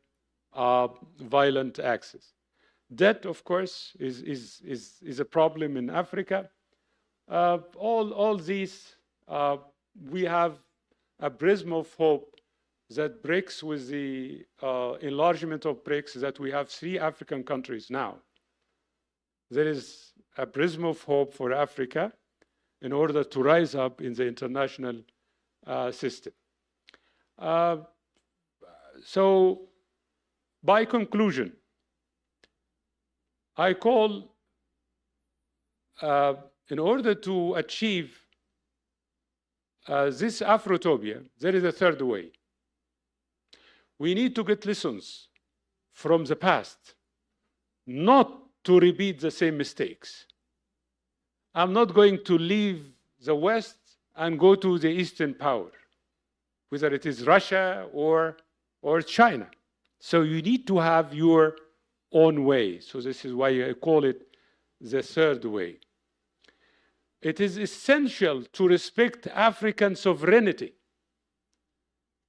violent acts. That, of course, is a problem in Africa. All these, we have a prism of hope that breaks with the enlargement of BRICS, that we have 3 African countries now. There is a prism of hope for Africa. in order to rise up in the international system. So, by conclusion, I call, in order to achieve this Afrotopia, there is a third way. We need to get lessons from the past, not to repeat the same mistakes. I'm not going to leave the West and go to the Eastern power, whether it is Russia or China. So you need to have your own way. So this is why I call it the third way. It is essential to respect African sovereignty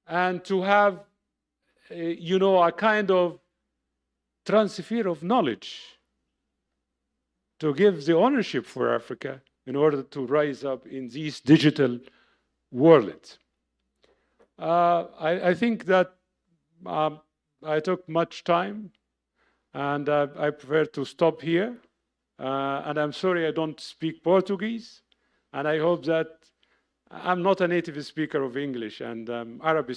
and to have, a kind of transfer of knowledge to give the ownership for Africa in order to rise up in this digital world. I think that I took much time, and I prefer to stop here. And I'm sorry I don't speak Portuguese, and I hope that I'm not a native speaker of English and Arabic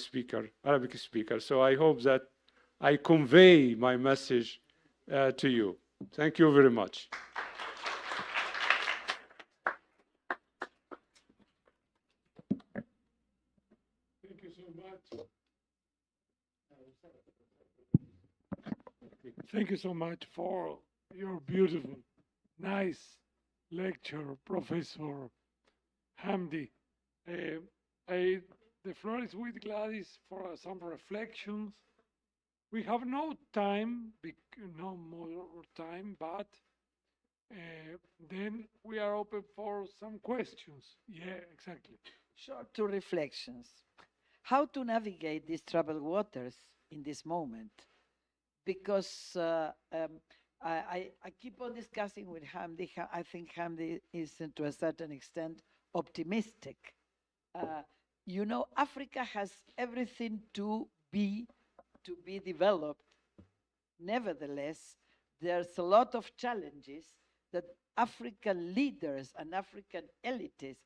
speaker. So I hope that I convey my message to you. Thank you very much. Thank you so much. Thank you so much for your beautiful, nice lecture, Professor Hamdy. The floor is with Gladys for some reflections. We have no more time, but then we are open for some questions. Yeah, exactly. Short two reflections. How to navigate these troubled waters in this moment? Because I keep on discussing with Hamdy. I think Hamdy is, to a certain extent, optimistic. Africa has everything to be developed. Nevertheless, there's a lot of challenges that African leaders and African elites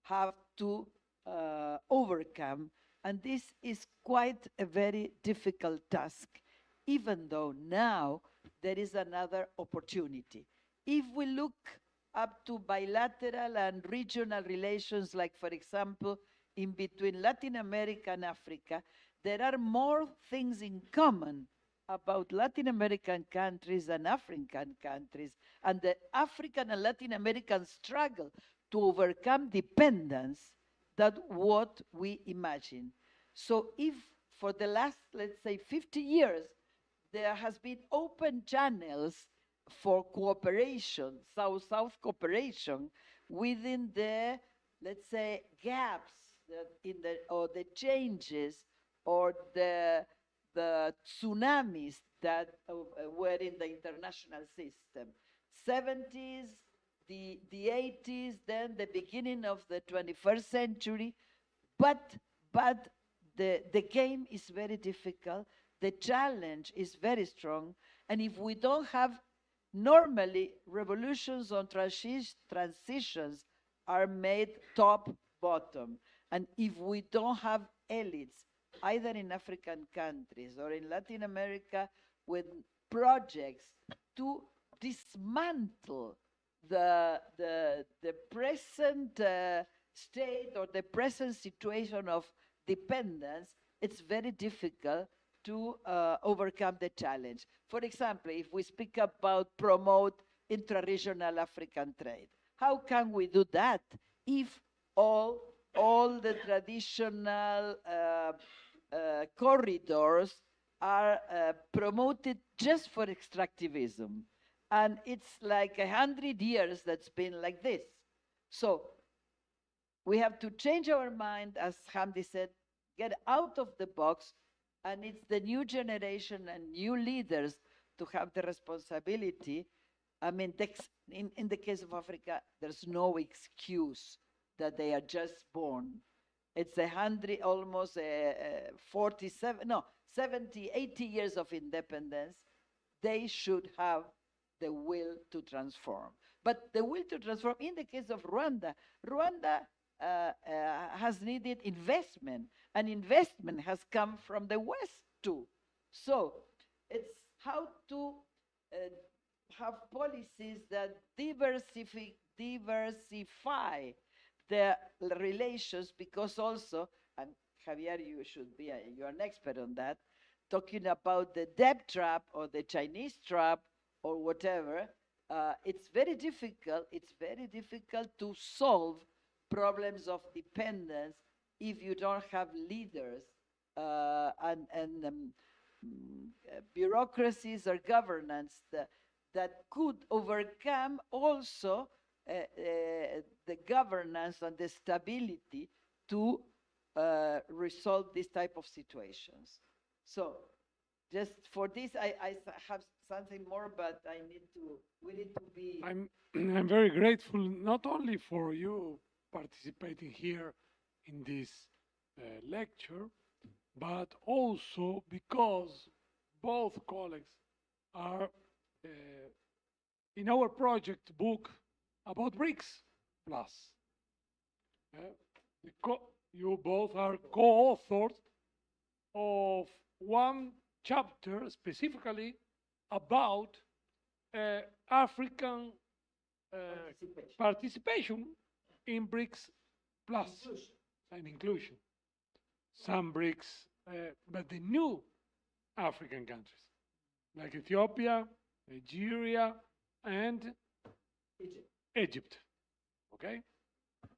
have to overcome, and this is quite a very difficult task, even though now there is another opportunity. If we look up to bilateral and regional relations, like, for example, in between Latin America and Africa, there are more things in common about Latin American countries and African countries, and the African and Latin American struggle to overcome dependence than what we imagine. So if for the last, let's say, 50 years, there has been open channels for cooperation, South-South cooperation, within the, let's say, gaps or the changes or the tsunamis that were in the international system. 70s, the 80s, then the beginning of the 21st century, but the game is very difficult. The challenge is very strong, and if we don't have, normally revolutions on transitions are made top-bottom, and if we don't have elites, either in African countries or in Latin America, with projects to dismantle the present state or the present situation of dependence, it's very difficult to overcome the challenge. For example, if we speak about promote intra-regional African trade, how can we do that if all the traditional corridors are promoted just for extractivism? And it's like 100 years that's been like this. So we have to change our mind, as Hamdy said, get out of the box, and it's the new generation and new leaders to have the responsibility. I mean, in the case of Africa, there's no excuse that they are just born. It's 100, almost 70, 80 years of independence. They should have the will to transform. But the will to transform, in the case of Rwanda, Rwanda has needed investment, and investment has come from the West too. So it's how to have policies that diversify the relations, because also, and Javier, you should be, you're an expert on that, talking about the debt trap or the Chinese trap or whatever, it's very difficult to solve problems of dependence if you don't have leaders and bureaucracies or governance that could overcome also the governance and the stability to resolve this type of situations. So just for this, I have something more, but we need to be... I'm very grateful not only for you participating here in this lecture, but also because both colleagues are in our project book about BRICS Plus. You both are co-authors of one chapter specifically about African participation in BRICS Plus and inclusion. Some BRICS, but the new African countries, like Ethiopia, Nigeria, and Egypt. Okay?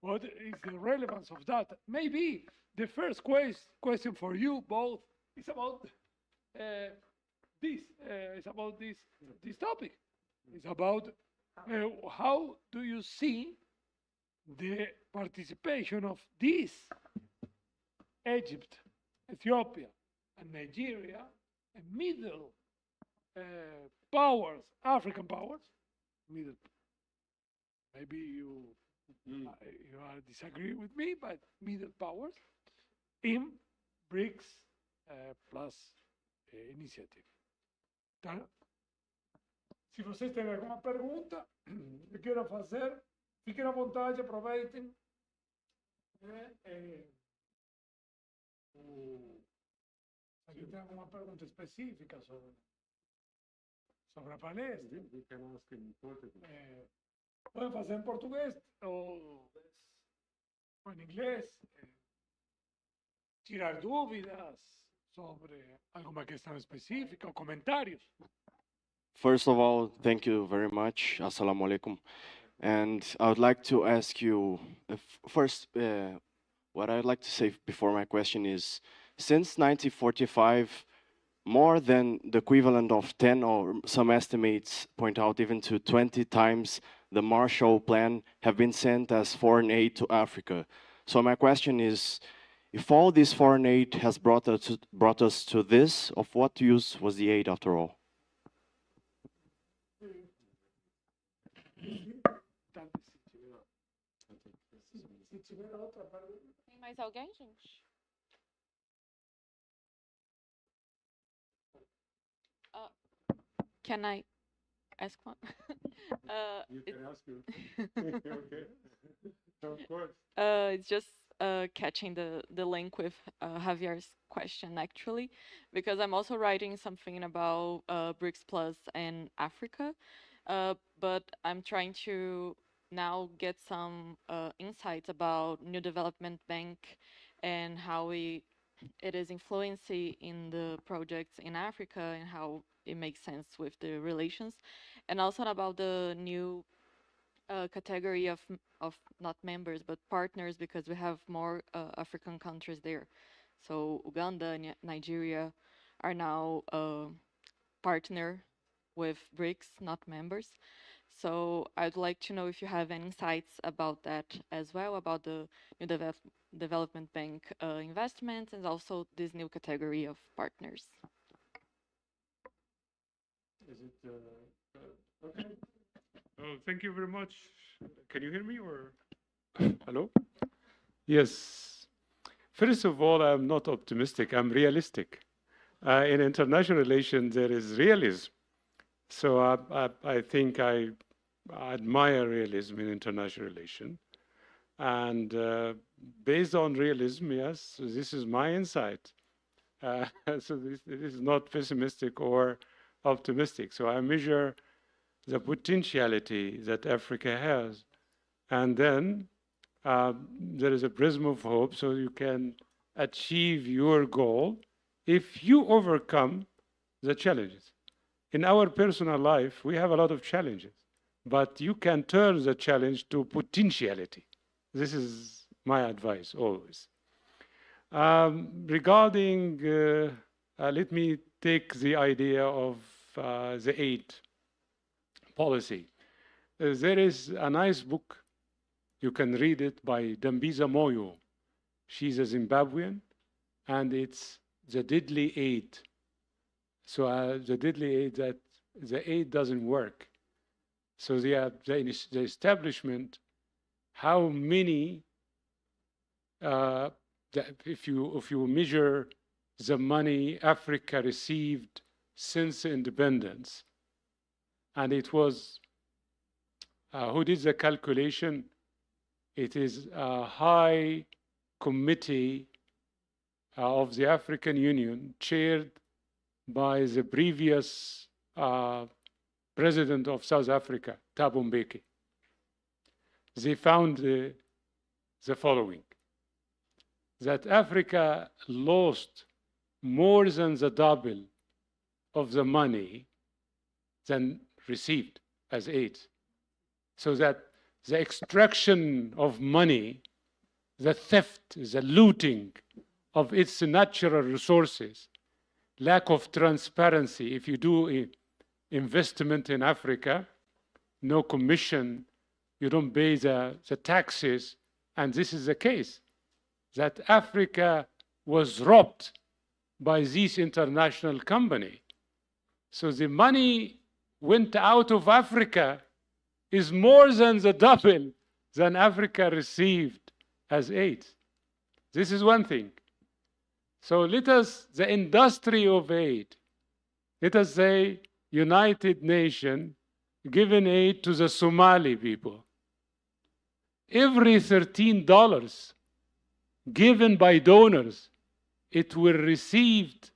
What is the relevance of that? Maybe the first question for you both is about this. It's about this topic. It's about how do you see the participation of this Egypt, Ethiopia, and Nigeria, and middle powers, African powers, middle. Maybe you disagree with me, but middle powers in BRICS Plus Initiative. Tá? Se vocês têm alguma pergunta que queiram fazer, fiquem à vontade, aproveitem. Se tem alguma pergunta específica sobre a palestra, podem fazer em português ou em inglês, tirar dúvidas sobre alguma questão específica ou comentários. First of all, thank you very much. Assalamu alaikum. And I would like to ask you, first, what I'd like to say before my question is, since 1945, more than the equivalent of 10, or some estimates point out even to 20 times the Marshall Plan have been sent as foreign aid to Africa. So my question is, if all this foreign aid has brought us to this, of what use was the aid after all? Tem mais alguém, gente? Can I ask one? You can ask you. Okay. Of course. It's just catching the link with Javier's question, actually, because I'm also writing something about BRICS Plus and Africa, but I'm trying to now get some insights about New Development Bank and how it is influencing in the projects in Africa and how it makes sense with the relations, and also about the new category of not members but partners, because we have more African countries there. So Uganda and Nigeria are now partner with BRICS, not members. So I'd like to know if you have any insights about that as well, about the New Development Bank investments and also this new category of partners. Is it okay? Oh, thank you very much. Can you hear me or? Hello? Yes. First of all, I'm not optimistic, I'm realistic. In international relations, there is realism. So I think I admire realism in international relations. And based on realism, yes, this is my insight. So this is not pessimistic or optimistic. So I measure the potentiality that Africa has. And then there is a prism of hope, so you can achieve your goal if you overcome the challenges. In our personal life, we have a lot of challenges, but you can turn the challenge to potentiality. This is my advice always. Regarding, let me take the idea of the aid policy. There is a nice book, you can read it, by Dambisa Moyo. She's a Zimbabwean, and it's The Deadly Aid. So the deadly aid, that the aid doesn't work. So the establishment, how many, if you measure the money Africa received since independence, and it was, who did the calculation? It is a high committee of the African Union, chaired by the previous president of South Africa, Thabo Mbeki. They found the following, that Africa lost more than the double of the money than received as aid. So that the extraction of money, the theft, the looting of its natural resources, lack of transparency. If you do investment in Africa, no commission, you don't pay the taxes, and this is the case, that Africa was robbed by this international company. So the money went out of Africa is more than the double than Africa received as aid. This is one thing. So let us, the industry of aid, let us say United Nations giving aid to the Somali people. Every $13 given by donors, it will received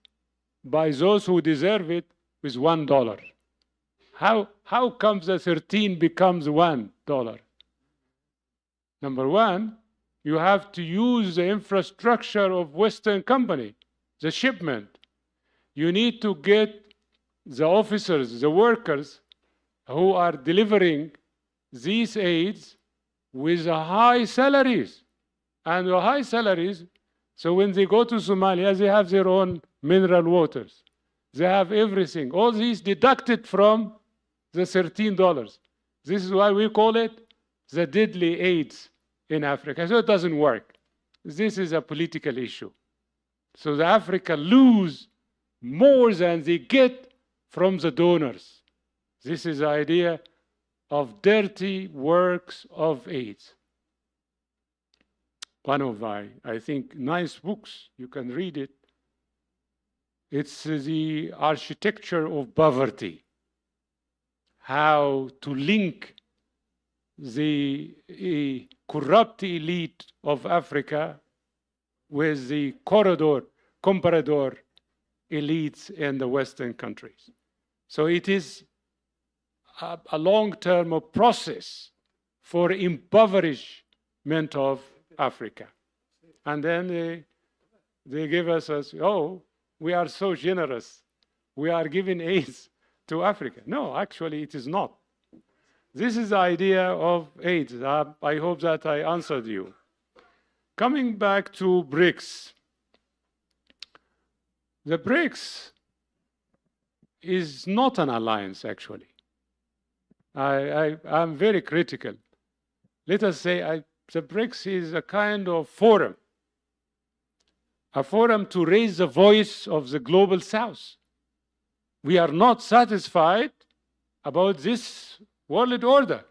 by those who deserve it with $1. How comes the 13 becomes $1? Number one, you have to use the infrastructure of Western company, the shipment. You need to get the officers, the workers who are delivering these aids with high salaries. And the high salaries, so when they go to Somalia, they have their own mineral waters. They have everything. All these deducted from the $13. This is why we call it the deadly aids in Africa. So it doesn't work. This is a political issue. So the Africa lose more than they get from the donors. This is the idea of dirty works of aid. One of I think, nice books, you can read it. It's the architecture of poverty. How to link the corrupt elite of Africa with the comprador elites in the Western countries. So it is a long-term process for impoverishment of Africa. And then they give us, oh, we are so generous. We are giving aid to Africa. No, actually, it is not. This is the idea of aid. I hope that I answered you. Coming back to BRICS. The BRICS is not an alliance, actually. I'm very critical. Let us say the BRICS is a kind of forum. A forum to raise the voice of the global South. We are not satisfied about this world order.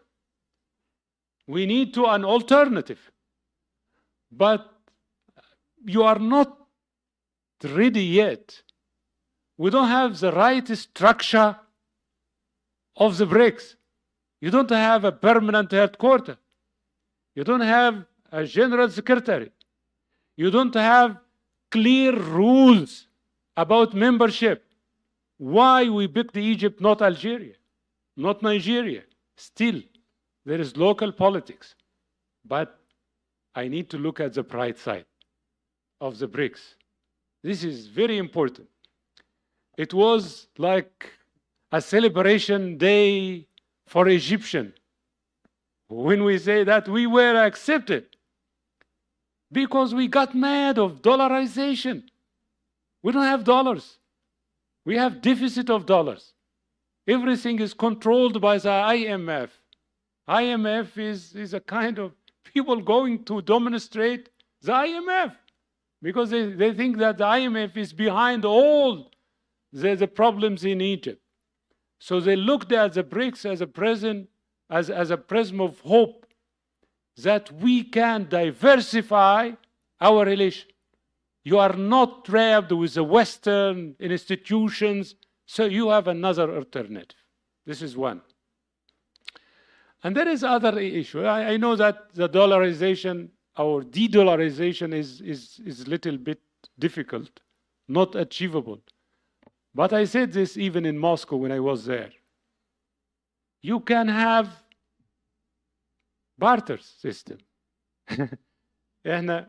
We need an alternative. But you are not ready yet. We don't have the right structure of the BRICS. You don't have a permanent headquarters. You don't have a general secretary. You don't have clear rules about membership. Why we picked Egypt, not Algeria, not Nigeria? Still, there is local politics. But I need to look at the bright side of the BRICS. This is very important. It was like a celebration day for Egyptian. When we say that we were accepted, because we got mad of dollarization. We don't have dollars. We have deficit of dollars. Everything is controlled by the IMF. IMF is a kind of people going to demonstrate the IMF because they think that the IMF is behind all the problems in Egypt. So they looked at the BRICS as a prism of hope that we can diversify our relation. You are not trapped with the Western institutions, so you have another alternative. This is one. And there is other issue. I know that the dollarization or de-dollarization is a little bit difficult, not achievable. But I said this even in Moscow when I was there. You can have barter system. And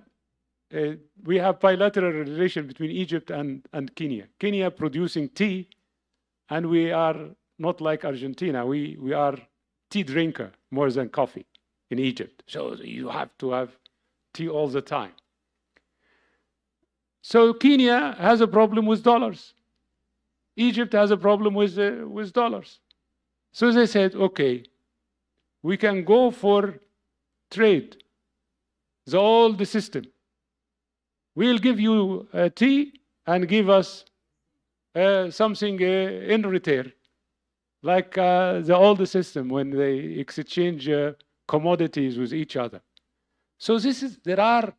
we have bilateral relation between Egypt and Kenya. Kenya producing tea, and we are not like Argentina. We are tea drinker more than coffee in Egypt. So you have to have tea all the time. So Kenya has a problem with dollars. Egypt has a problem with dollars. So they said, okay, we can go for trade, the old system. We'll give you tea and give us something in return, like the old system when they exchange commodities with each other. So there are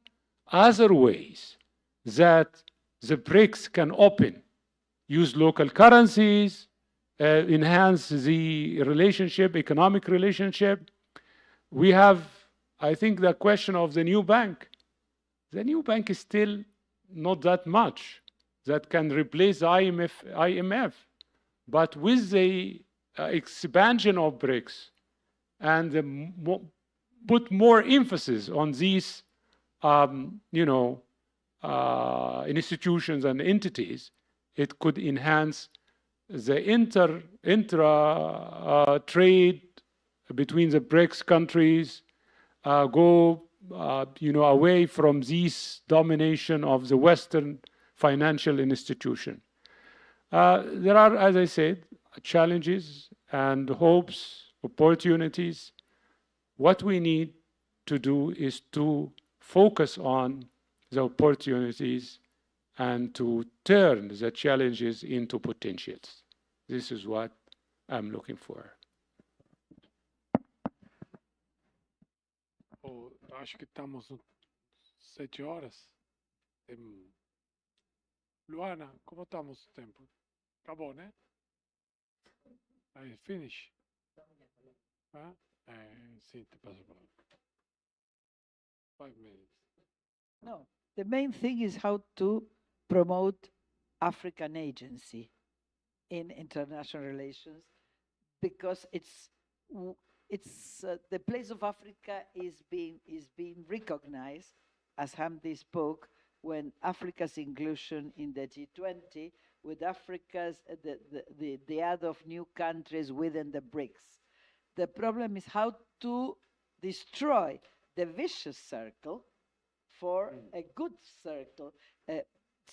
other ways that the BRICS can open, use local currencies, enhance the relationship, economic relationship. We have, I think, the question of the new bank. The new bank is still not that much that can replace the IMF. But with the expansion of BRICS and put more emphasis on these, institutions and entities, it could enhance the trade between the BRICS countries, go away from this domination of the Western financial institution. There are, as I said, challenges and hopes, opportunities. What we need to do is to focus on the opportunities and to turn the challenges into potentials. This is what I'm looking for. Acho que estamos 7 horas. Luana, como estamos o tempo? Acabou, né? Aí, finish. Ah? Sim, te passo a palavra. 5 minutes. No, the main thing is how to promote African agency in international relations, because it's the place of Africa is being recognized, as Hamdy spoke, when Africa's inclusion in the G20, with Africa's the add of new countries within the BRICS. The problem is how to destroy the vicious circle for a good circle,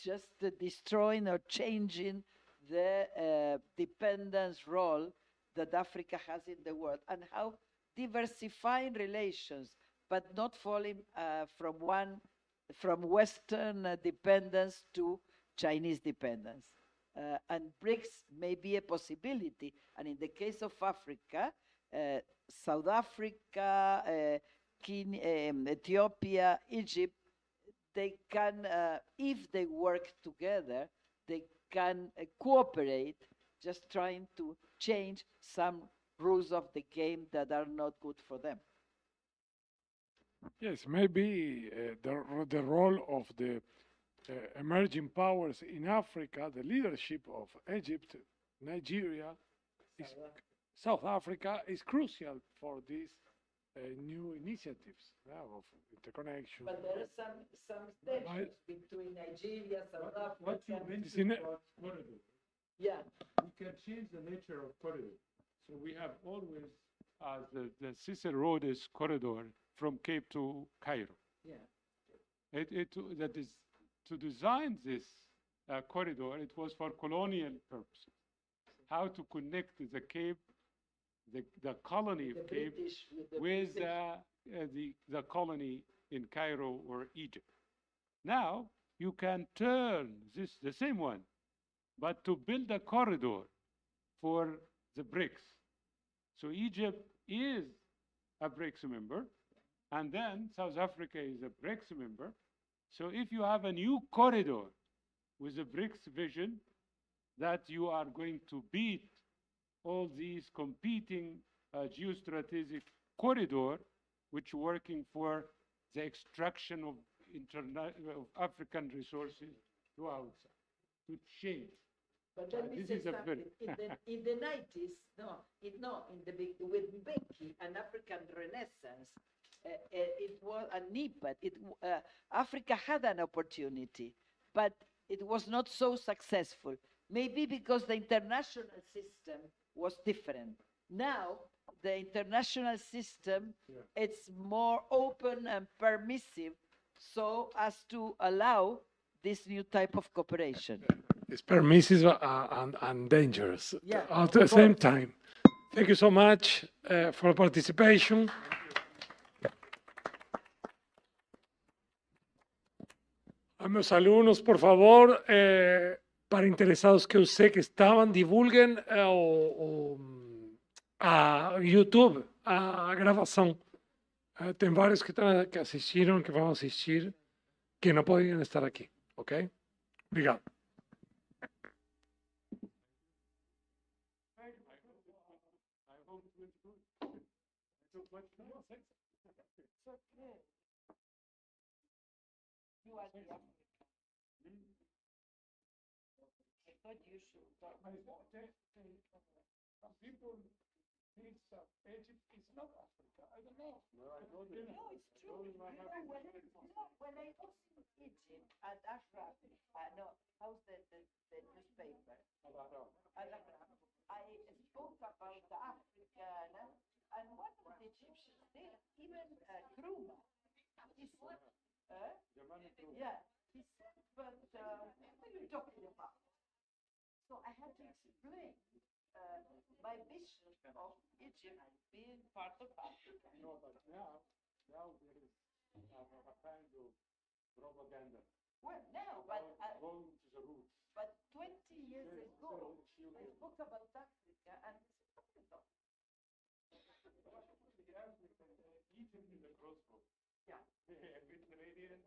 just destroying or changing the dependence role that Africa has in the world, and how diversifying relations, but not falling from Western dependence to Chinese dependence. And BRICS may be a possibility. And in the case of Africa, South Africa, Kenya, Ethiopia, Egypt, they can, if they work together, they can cooperate, just trying to change some rules of the game that are not good for them. Yes, maybe the role of the emerging powers in Africa, the leadership of Egypt, Nigeria, South Africa is crucial for these new initiatives of interconnection. But there are some tensions between Nigeria, South What you Africa. mentioned about corridor, Yeah. we can change the nature of corridor. So we have always the Sisal Rhodes corridor from Cape to Cairo. Yeah. That is to design this corridor. It was for colonial purposes. How to connect the Cape, the colony of Cape, with the colony in Cairo or Egypt. Now you can turn this the same one, but to build a corridor for the BRICS. So Egypt is a BRICS member, and then South Africa is a BRICS member. So if you have a new corridor with a BRICS vision, that you are going to beat all these competing geostrategic corridor, which are working for the extraction of African resources to outside, to change. But let me say something. In the 90s, with Becky and African Renaissance, it was a NIPAD. Africa had an opportunity, but it was not so successful. Maybe because the international system was different. Now, the international system, it's more open and permissive, so as to allow this new type of cooperation. It's permissive and dangerous at the of same course. time. Thank you so much for participation. A meus alunos, por favor, para interesados que eu sei que estavam, divulguem a YouTube, a gravação. Tem vários que assistiram, que vão assistir, que não podem estar aqui, ok? Obrigado. You are the African. I thought you should talk. Some people think that Egypt is not Africa. I don't know. No, it's true. You know, when I was in Egypt at Ashraf, how's the newspaper? Al-Ahram. I spoke about Africa, and one of the Egyptians there, even Kruma, he said, yeah, he said, but what are you talking about? So I had to explain my vision of Egypt being part of Africa. No, but now there is a kind of propaganda. Well, now, but going to the roots. But 20 years ago, I spoke about Africa, and